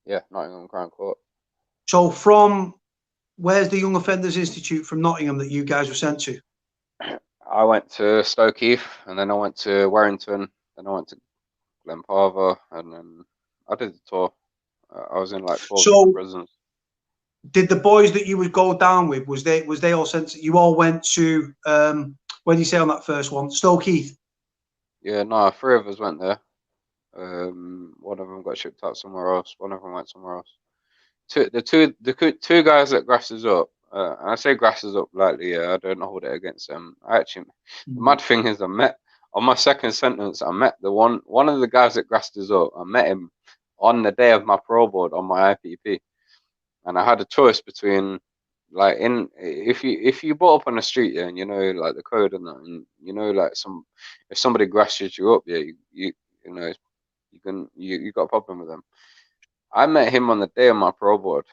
Yeah, Nottingham Crown Court. So from where's the Young Offenders Institute from Nottingham that you guys were sent to? I went to Stoke Heath, and then I went to Warrington, then I went to Glenparva, and then I did the tour. I was in like 12 different So prisons. did the boys that you would go down with, was they all sent? You all went to where do you say on that first one? Stoke Heath. Yeah, no, 3 of us went there. One of them got shipped out somewhere else. One of them went somewhere else. The two guys that grassed us up, and I say grassed us up lightly. Yeah, I don't hold it against them. The mad thing is, I met on my second sentence. I met the one of the guys that grassed us up. I met him on the day of my parole board on my IPP, and I had a choice between, like, if you brought up on the street, yeah, and you know, like, the code and that, and you know, like, if somebody grasses you up, yeah, you know, you got a problem with them. I met him on the day of my parole board,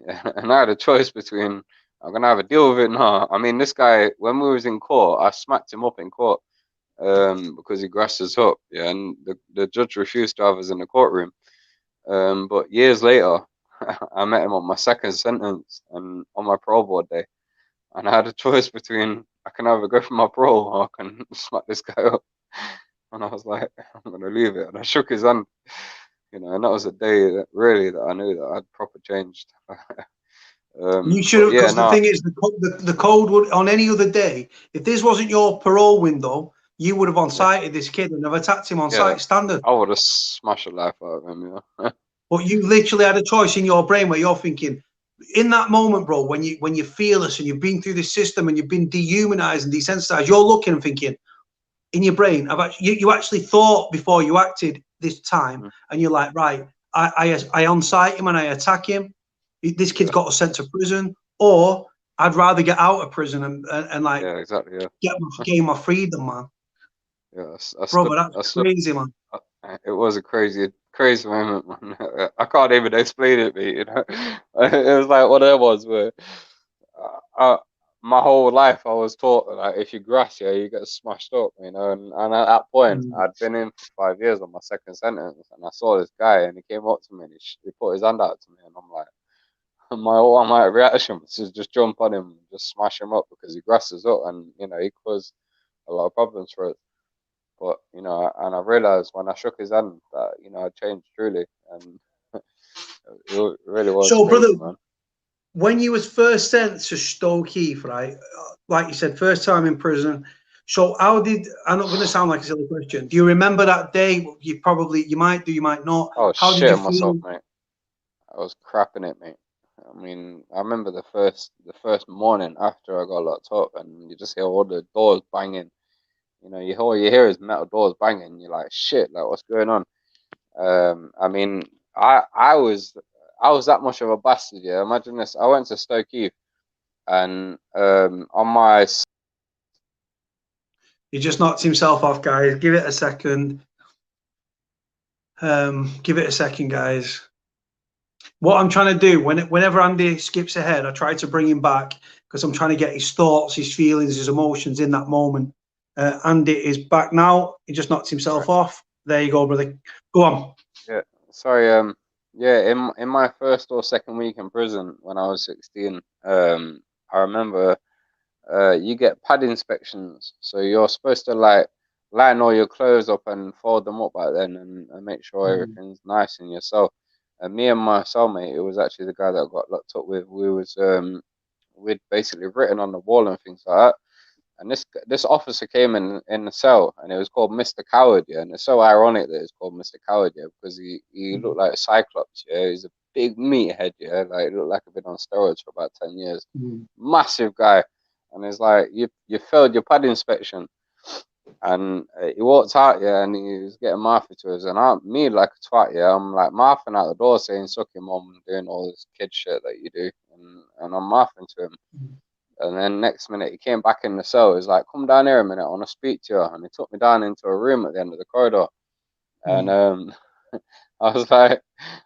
and I had a choice between, I'm gonna have a deal with it now. I mean, this guy, when we was in court, I smacked him up in court because he grassed us up, yeah, and the judge refused to have us in the courtroom. But years later, I met him on my second sentence and on my parole board day, and I had a choice between, I can either go for my parole or I can smack this guy up. And I was like, I'm gonna leave it, and I shook his hand. You know, and that was a day that really that I knew that I'd proper changed. You should But have, yeah, because the no, thing is, the code would, on any other day, if this wasn't your parole window, you would have on yeah, sighted this kid and have attacked him on yeah, sight standard. I would have smashed the life out of him. Yeah, But you literally had a choice in your brain where you're thinking, in that moment, bro, when you're fearless and you've been through this system and you've been dehumanized and desensitized, you're looking and thinking in your brain, you actually thought before you acted this time, mhm, and you're like, right, I on sight him and I attack him. This kid's yeah, got us sent to prison, or I'd rather get out of prison and like yeah, exactly. Yeah, gain my freedom, man. yeah. Bro, but that's I stood. crazy, man. It was a crazy moment, man. I can't even explain it, mate. You know, it was like one of them ones where, uh, my whole life I was taught that, like, if you grass, yeah, you get smashed up, you know. And at that point, Mm. I'd been in for 5 years on my second sentence, and I saw this guy, and he came up to me, and he put his hand out to me, and I'm like, my automatic reaction was to just jump on him, and just smash him up because he grasses up, and you know, he caused a lot of problems for us. But you know, and I realized when I shook his hand that, you know, I changed truly, and it really was So, brother, crazy, man. when you was first sent to Stoke Heath, right? Like you said, first time in prison. So how did? I'm not going to sound like a silly question. Do you remember that day? You might do, you might not. I was How did you shitting myself, feel? mate. I was crapping it, mate. I mean, I remember the first morning after I got locked up, and you just hear all the doors banging. You know, all you hear is metal doors banging. You're like, shit, like, what's going on? I mean, I was that much of a bastard. Yeah, imagine this. I went to Stoke Heath, and on my He just knocked himself off, guys. Give it a second. Give it a second, guys. What I'm trying to do whenever Andy skips ahead, I try to bring him back because I'm trying to get his thoughts, his feelings, his emotions in that moment. Andy is back now. He just knocked himself off. There you go, brother. Go on. Yeah, sorry. Yeah, in my first or second week in prison when I was 16, I remember, you get pad inspections, so you're supposed to, like, line all your clothes up and fold them up back then, and make sure everything's nice in your cell. And me and my cellmate, it was actually the guy that I got locked up with. We'd basically written on the wall and things like that. And this officer came in the cell, and it was called Mr. Coward, yeah. And it's so ironic that it's called Mr. Coward, yeah, because he looked like a Cyclops, yeah. He's a big meathead, yeah. Like, he looked like he'd been on steroids for about 10 years. Massive guy, and it's like, you failed your pad inspection, and he walked out, yeah, and he was getting mouthy to us, and me, like a twat, yeah, I'm like mouthing out the door saying "suck your mom," doing all this kid shit that you do, and I'm mouthing to him. And then next minute he came back in the cell. He's like, "Come down here a minute, I want to speak to you." And he took me down into a room at the end of the corridor. And I was like,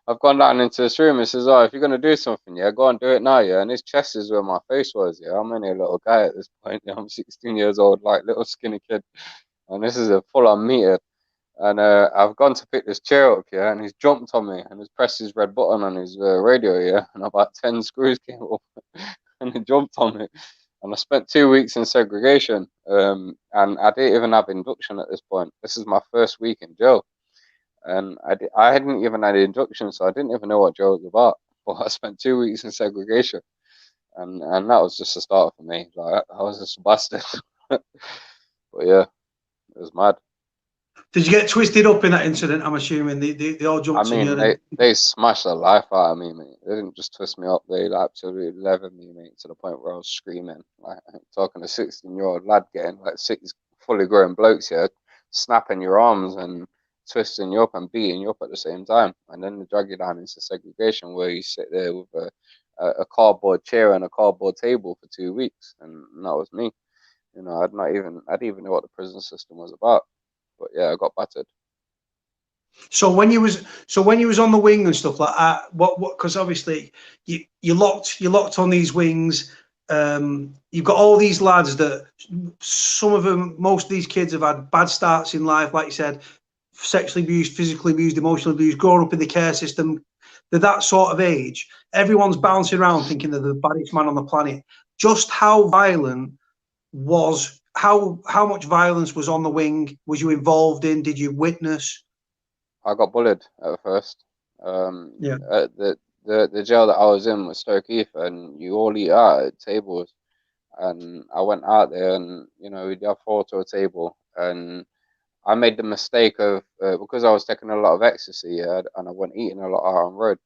I've gone down into this room. It says, "Oh, if you're gonna do something, yeah, go and do it now, yeah." And his chest is where my face was. Yeah, I'm only a little guy at this point. Yeah, I'm 16 years old, like little skinny kid, and this is a full-on meter. And I've gone to pick this chair up, yeah, and he's jumped on me and he's pressed his red button on his radio, yeah, and about 10 screws came up and he jumped on me. And I spent 2 weeks in segregation, and I didn't even have induction at this point. This is my first week in jail, and I hadn't even had induction, so I didn't even know what jail was about. But I spent 2 weeks in segregation, and that was just the start for me. Like I was just a bastard. But yeah, it was mad. Did you get twisted up in that incident? I'm assuming they all jumped I on you. mean, they smashed the life out of me, mate. They didn't just twist me up; they absolutely levered me, mate, to the point where I was screaming. Like talking to 16-year-old lad getting like 6 fully grown blokes here, snapping your arms and twisting you up and beating you up at the same time, and then they drag you down into segregation where you sit there with a cardboard chair and a cardboard table for 2 weeks, and that was me. You know, I didn't even know what the prison system was about. But yeah, I got battered. So when you was on the wing and stuff like that, what? Because obviously you locked on these wings. You've got all these lads that some of them, most of these kids have had bad starts in life, like you said, sexually abused, physically abused, emotionally abused, growing up in the care system. They're that sort of age. Everyone's bouncing around thinking they're the baddest man on the planet. Just how violent was how much violence was on the wing? Was you involved in? Did you witness? I got bullied at first. Yeah. The jail that I was in was Stoke Heath, and you all eat out at tables. And I went out there, and you know we'd have 4 to a table, and I made the mistake of because I was taking a lot of ecstasy, yeah, and I went eating a lot out on road.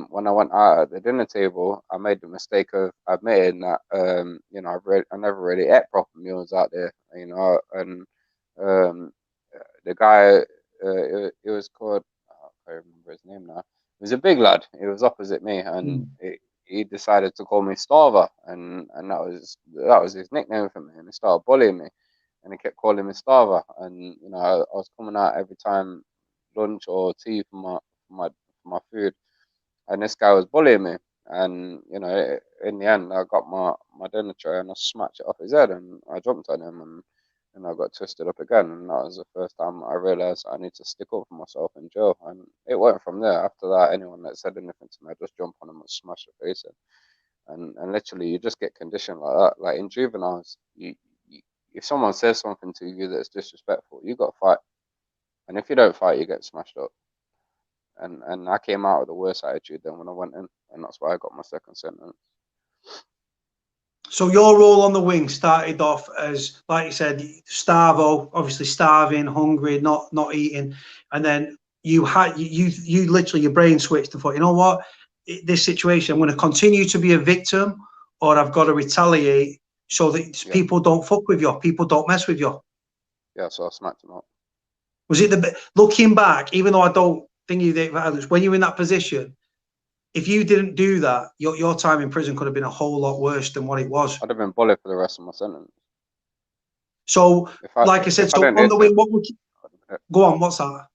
When I went out at the dinner table, I made the mistake of admitting that you know I never really ate proper meals out there, you know, and um, the guy it was called I can't remember his name now. He was a big lad. He was opposite me, and he decided to call me Starver, and that was his nickname for me. And he started bullying me, and he kept calling me Starver. And you know, I was coming out every time lunch or tea for my food, and this guy was bullying me. And you know, in the end, I got my dinner tray and I smacked it off his head, and I jumped on him, and I got twisted up again. And that was the first time I realised I need to stick up for myself in jail. And it went from there. After that, anyone that said anything to me, I just jump on them and smash their face in. And literally, you just get conditioned like that. Like in juveniles, you if someone says something to you that's disrespectful, you got to fight. And if you don't fight, you get smashed up. And I came out with the worst attitude than when I went in, and that's why I got my second sentence. So your role on the wing started off as, like you said, starvo, obviously starving, hungry, not eating, and then you literally your brain switched and thought, you know what, this situation, I'm going to continue to be a victim, or I've got to retaliate so that Yeah, people don't fuck with you, people don't mess with you. yeah. So I smacked him up. Was it looking back, even though I don't think you did violence, when you're in that position, if you didn't do that, your time in prison could have been a whole lot worse than what it was. I'd have been bullied for the rest of my sentence. So, like I said, if I so didn't on the hit wing, him, what would you, go on? What's that?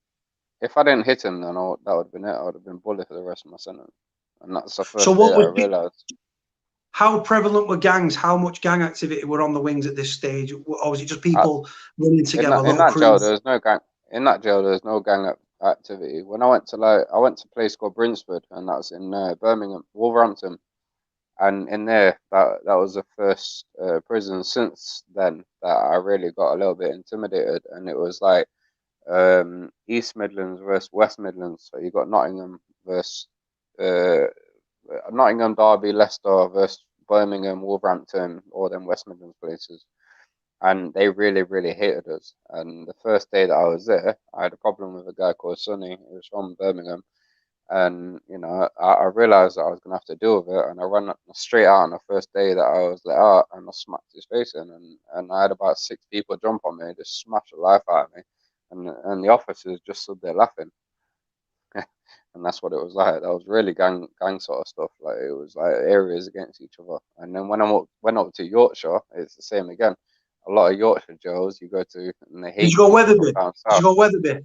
if I didn't hit him, then that would have been it. I would have been bullied for the rest of my sentence. And that's the So, first day what that I was realised. how prevalent were gangs? How much gang activity were on the wings at this stage, or was it just I, people running together, in little that jail, crews? there's no gang. In that jail, there's no gang activity. When I went to a place called Brinsford, and that was in Birmingham, Wolverhampton, and in there, that was the first prison since then that I really got a little bit intimidated, and it was like East Midlands versus West Midlands. So you got versus uh, Nottingham, Derby, Leicester versus Birmingham, Wolverhampton, all them West Midlands places. And they really, really hated us. And the first day that I was there, I had a problem with a guy called Sonny. He was from Birmingham. And, you know, I realized that I was going to have to deal with it. And I ran straight out on the first day that I was let out and I smacked his face in. And I had about 6 people jump on me, just smash the life out of me. And the officers just stood there laughing. And that's what it was like. That was really gang sort of stuff. Like it was like areas against each other. And then when went up to Yorkshire, it's the same again. A lot of Yorkshire jails you go to, and they Did hate you go people from Weatherby? down Did you south. go Weatherby?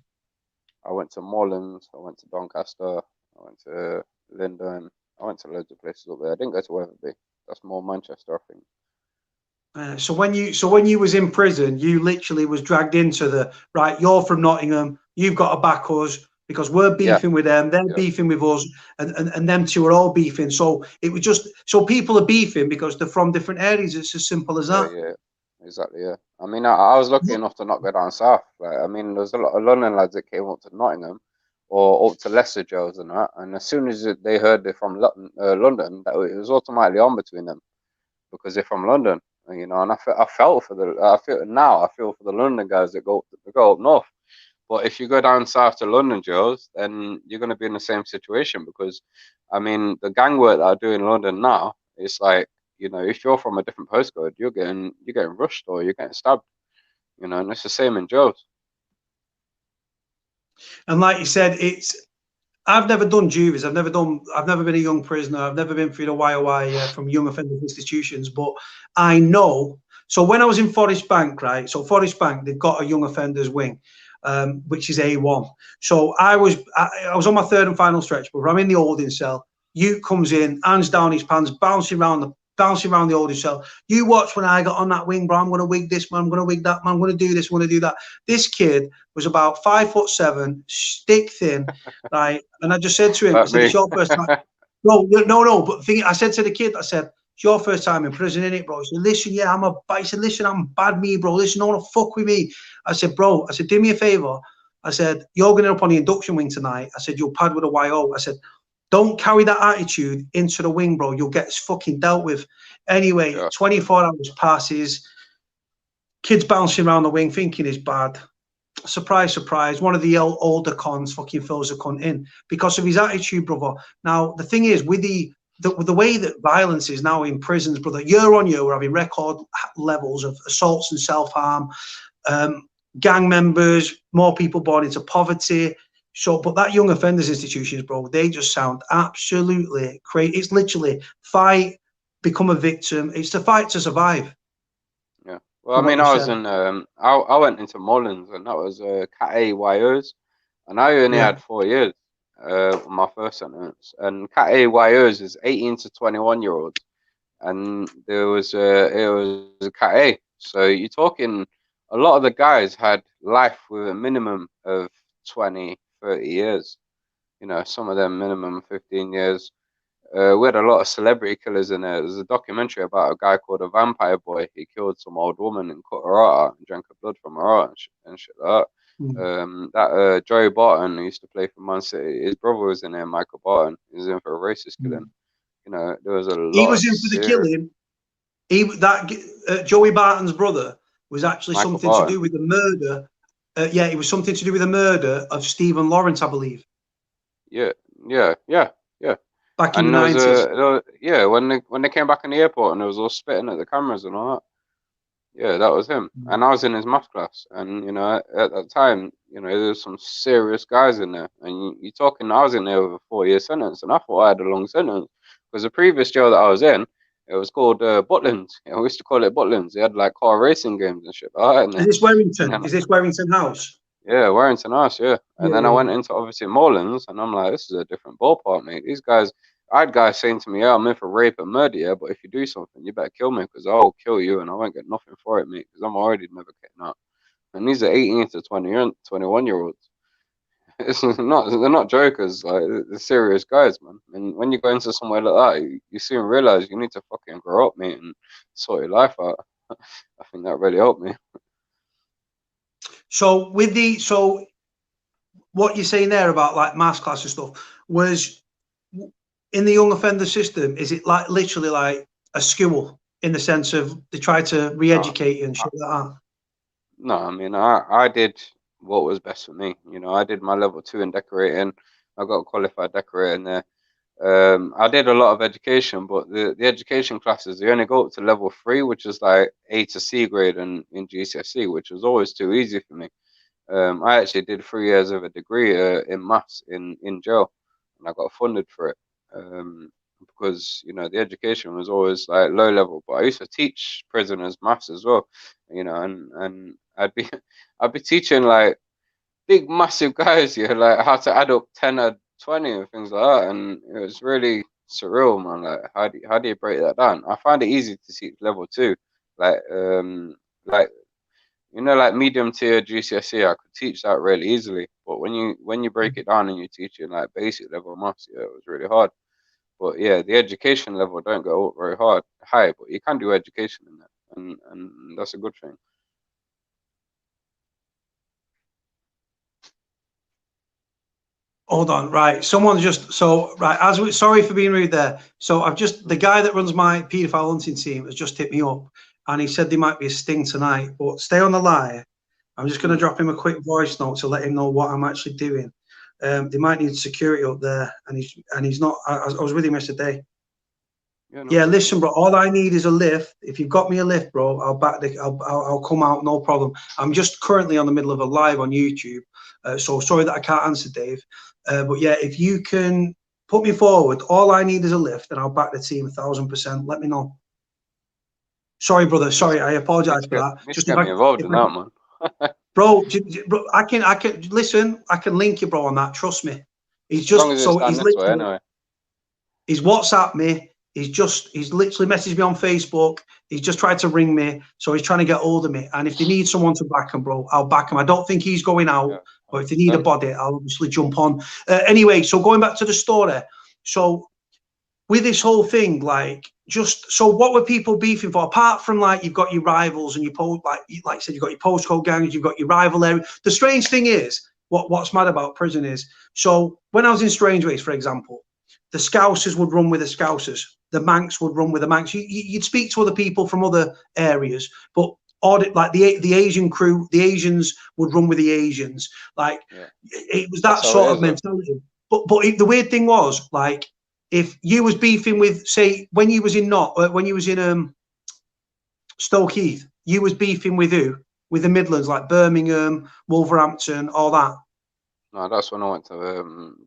I went to Morelands, I went to Doncaster, I went to Linden, I went to loads of places up there. I didn't go to Weatherby. That's more Manchester, I think. So when you was in prison, you literally was dragged into the right. You're from Nottingham. You've got to back us because we're Yeah, beefing with them. They're yeah, beefing with us, and them two are all beefing. So it was just so people are beefing because they're from different areas. It's as simple as yeah, that. yeah. Exactly, yeah. I mean, I was lucky enough to not go down south. Like, I mean, there was a lot of London lads that came up to Nottingham or up to Leicester jails and that. And as soon as they heard they're from London, that it was automatically on between them because they're from London. And, you know, and I felt for I feel for the London guys that go up north. But if you go down south to London jails, then you're going to be in the same situation because, I mean, the gang work that I do in London now, it's like, you know, if you're from a different postcode, you're getting rushed or you're getting stabbed, you know, and it's the same in jails. And like you said, it's I've never done juvies. I've never been a young prisoner. I've never been through the YOI from young offenders institutions. But I know. So when I was in Forest Bank, right? So Forest Bank, they've got a young offenders wing, which is A1. So I was on my third and final stretch, but I'm in the holding cell. Ute comes in, hands down his pants, bouncing around the holding cell. You watch when I got on that wing, bro. I'm going to wig this man. I'm going to wig that man. I'm going to do this. I'm going to do that. This kid was about 5'7", stick thin, right? And I just said to him, I Like said, "It's me. your first time." No. But I said to the kid, I said, "It's your first time in prison, innit, bro?" He said, "Listen, yeah, he said, "Listen, I'm bad me, bro. Listen, don't want to fuck with me." I said, "Bro," I said, "do me a favor." I said, "You're going up on the induction wing tonight." I said, "You'll pad with a YO." I said, "Don't carry that attitude into the wing, bro. You'll get fucking dealt with." Anyway, Yeah, 24 hours passes. Kids bouncing around the wing thinking he's bad. Surprise, surprise, one of the older cons fucking fills the cunt in because of his attitude, brother. Now, the thing is, with the way that violence is now in prisons, brother, year on year, we're having record levels of assaults and self-harm, gang members, more people born into poverty. So, but that young offenders institutions, bro, they just sound absolutely crazy. It's literally fight, become a victim. It's the fight to survive, yeah. Well, I from what mean, you I was said. in, I went into Mullins and that was Cat A YOs, and I only Yeah. had 4 years on my first sentence. And Cat A YOs is 18 to 21-year-olds, and it was a Cat A. So you're talking a lot of the guys had life with a minimum of 20, 30 years. You know, some of them minimum 15 years. We had a lot of celebrity killers in there. There's a documentary about a guy called a Vampire Boy. He killed some old woman and cut her heart out and drank her blood from her heart and shit like that. Mm. Joey Barton, who used to play for Man City, his brother was in there, Michael Barton. He was in for a racist killing. Mm. You know, there was a He lot was of in for the serious killing. Joey Barton's brother was actually Michael something to Barton. do with the murder. Yeah, it was something to do with the murder of Stephen Lawrence, I believe, Yeah, yeah, yeah, yeah. back in the And '90s. yeah, when they came back in the airport and there was all spitting at the cameras and all that. Yeah, that was him. And I was in his math class. And, you know, at that time, you know, there was some serious guys in there. And you're talking, I was in there with a 4 year sentence. And I thought I had a long sentence. Because the previous jail that I was in, it was called Butlins. Yeah, we used to call it Butlins. They had like car racing games and shit like that in Is there. this And Warrington? then, Is this Warrington House? yeah, Warrington House, yeah. And Yeah, then I yeah. went into obviously Morelands, and I'm like, this is a different ballpark, mate. These guys, I had guys saying to me, yeah, I'm in for rape and murder, yeah, but if you do something, you better kill me because I'll kill you and I won't get nothing for it, mate, because I'm already never getting out. And these are 18 to 21-year-olds. It's not, they're not jokers, like, they're serious guys, man. And when you go into somewhere like that, you soon realize you need to fucking grow up, mate, and sort your life out. I think that really helped me. So what you're saying there about like mass class and stuff was in the young offender system. Is it like literally like a school in the sense of they try to No, re-educate you and shit like that? No, I mean, I did what was best for me. You know, I did my level 2 in decorating. I got a qualified decorator in there. I did a lot of education, but the education classes, they only go up to level 3, which is like A to C grade in GCSE, which was always too easy for me. I actually did 3 years of a degree in maths in jail, and I got funded for it. Because you know the education was always like low level, but I used to teach prisoners maths as well, you know, and I'd be I'd be teaching like big, massive guys, yeah, like how to add up 10 or 20 and things like that. And it was really surreal, man. Like, how do you break that down? I find it easy to teach level two. Like, like, like medium tier GCSE, I could teach that really easily. But when you break it down and you teach it like basic level maths, yeah, it was really hard. But yeah, the education level don't go up very high, but you can do education in that, and that's a good thing. Hold on, right. Someone just right. Sorry for being rude there. So I've just the guy that runs my paedophile hunting team has just hit me up, and he said there might be a sting tonight. But stay on the line. I'm just going to drop him a quick voice note to let him know what I'm actually doing. They might need security up there, and he's not. I was with him yesterday. Yeah, no Yeah, problem. listen, bro. All I need is a lift. If you've got me a lift, bro, I'll come out, no problem. I'm just currently on the middle of a live on YouTube, so sorry that I can't answer, Dave. But yeah, if you can put me forward, all I need is a lift, and I'll back the team 1,000%. Let me know. Sorry, brother. Sorry, I apologize for that. Need to Just get me involved in that, man. bro, bro, I can listen. I can link you, bro, on that. Trust me. He's As long just as it's so done he's this way, literally. anyway. He's WhatsApp me. He's literally messaged me on Facebook. He's just tried to ring me. So he's trying to get hold of me. And if they need someone to back him, bro, I'll back him. I don't think he's going out. Yeah, But if they need a 100%. body, I'll obviously jump on. Anyway, so going back to the story. So with this whole thing, like, so what were people beefing for? Apart from like you've got your rivals and like I said, you've got your postcode gangs, you've got your rival area. The strange thing is, what's mad about prison is, so when I was in Strangeways, for example, the Scousers would run with the Scousers, the Manx would run with the Manx. You'd speak to other people from other areas, but like the Asian crew, the Asians would run with the Asians. Like Yeah. it was That's that how it sort of is, though. mentality. But the weird thing was, like, if you was beefing with, say, when you was in Stoke Heath, you was beefing with who? With the Midlands, like Birmingham, Wolverhampton, all that. No, that's when I went to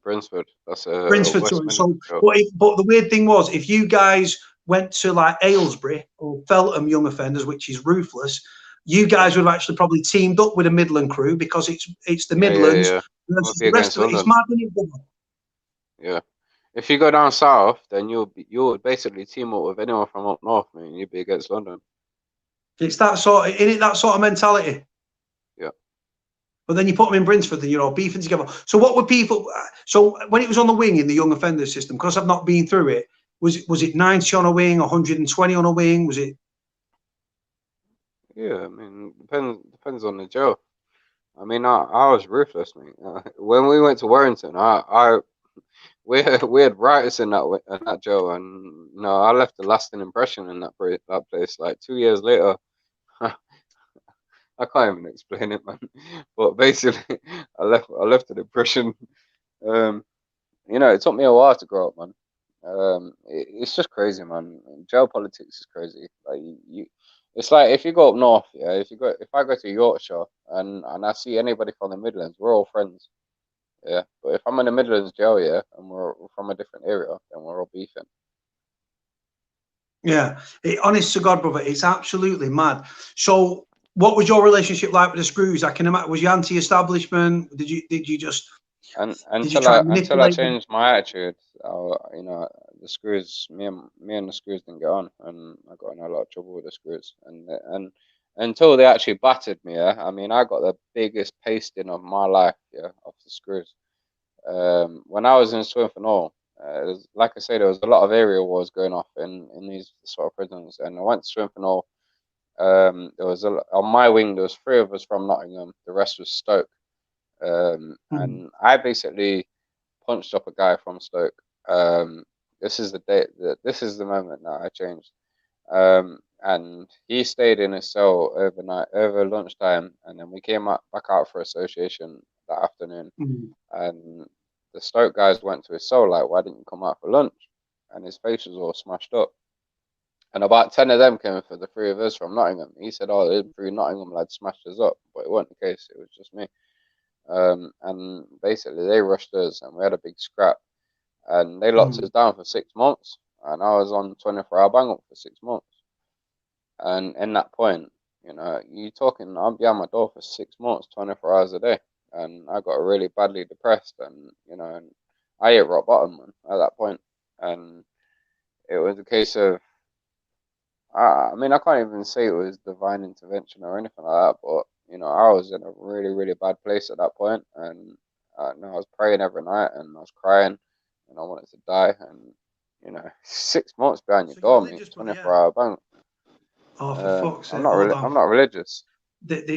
Brinsford. That's Brinsford. West So, Midlands job. but the weird thing was, if you guys went to like Aylesbury or Feltham Young Offenders, which is ruthless, you Yeah. guys would have actually probably teamed up with a Midland crew because it's the Yeah, yeah, Midlands yeah. We'll versus be the rest against of it. It's London. mad, isn't it? Yeah. If you go down south, then you'll basically team up with anyone from up north, man. You'll be against London. It's that sort of, in it, that sort of mentality. Yeah. But then you put them in Brinsford and you're all beefing together. So what were people? So when it was on the wing in the young offender system, because I've not been through it, was it 90 on a wing, 120 on a wing? Was it? Yeah, I mean, depends on the jail. I mean, I was ruthless, mate. When we went to Warrington, we had rioters in that jail, and I left a lasting impression in that place. Like 2 years later, I can't even explain it, man. But basically, I left an impression. Um, it took me a while to grow up, man. It's just crazy, man. Jail politics is crazy. Like it's like if you go up north, yeah. If I go to Yorkshire and I see anybody from the Midlands, we're all friends, yeah. But if I'm in the Midlands jail, yeah, and we're from a different area, then we're all beefing. Yeah, honest to God, brother, it's absolutely mad. So what was your relationship like with the Screws? I can imagine. Was you anti-establishment? Did you just And did you until try I and until I manipulate them? changed my attitude, the screws, me and the screws didn't get on, and I got in a lot of trouble with the screws. And until they actually battered me, yeah, I mean, I got the biggest pasting of my life, yeah, off the screws. When I was in Swinford, like I say, there was a lot of area wars going off in these sort of prisons, and I went to Swinford. There was on my wing. There was three of us from Nottingham. The rest was Stoke. Hmm. And I basically punched up a guy from Stoke. This is the day. This is the moment that I changed. And he stayed in his cell overnight, over lunchtime, and then we came back out for association that afternoon. Hmm. And the Stoke guys went to his cell like, "Why didn't you come out for lunch?" And his face was all smashed up. And about 10 of them came for the three of us from Nottingham. He said, "Oh, the three Nottingham lads smashed us up," but it wasn't the case. It was just me. And basically, they rushed us, and we had a big scrap. And they locked Hmm. us down for 6 months, and I was on 24-hour bang up for 6 months. And in that point, you talking, I'll be on my door for 6 months, 24 hours a day. and I got really badly depressed, and you know, and I hit rock bottom, man, at that point, and it was a case of, I mean, I can't even say it was divine intervention or anything like that, but you know, I was in a really, really bad place at that point, and I was praying every night, and I was crying, and I wanted to die, and you know, 6 months behind your So you're door, mate, religious, bro, yeah? 24-hour bank. Oh, for fuck's I'm sake, not hold really, I'm on. not religious.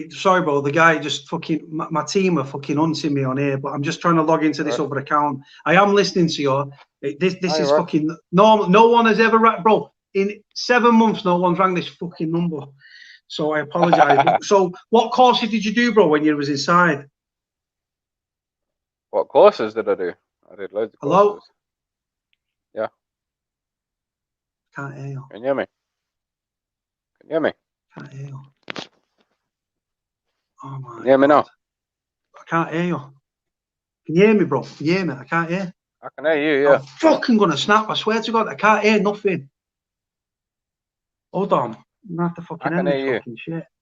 Sorry, bro, the guy just fucking, my team are fucking hunting me on here, but I'm just trying to log into this Right? other account. I am listening to you. This Oh, you're is right. fucking normal. No one has ever, bro, in 7 months, no one's rang this fucking number. So I apologize. So what courses did you do, bro, when you was inside? What courses did I do? I did loads of Hello? courses. Yeah. Can't hear you. Can you hear me? Can you hear me? Can't hear you. Oh my Can you hear me God. now? I can't hear you. Can you hear me, bro? Can you hear me? I can't hear. I can hear you, I'm yeah. fucking gonna snap. I swear to God, I can't hear nothing. Hold on. I'm gonna have to I fucking can end hear this you. fucking shit.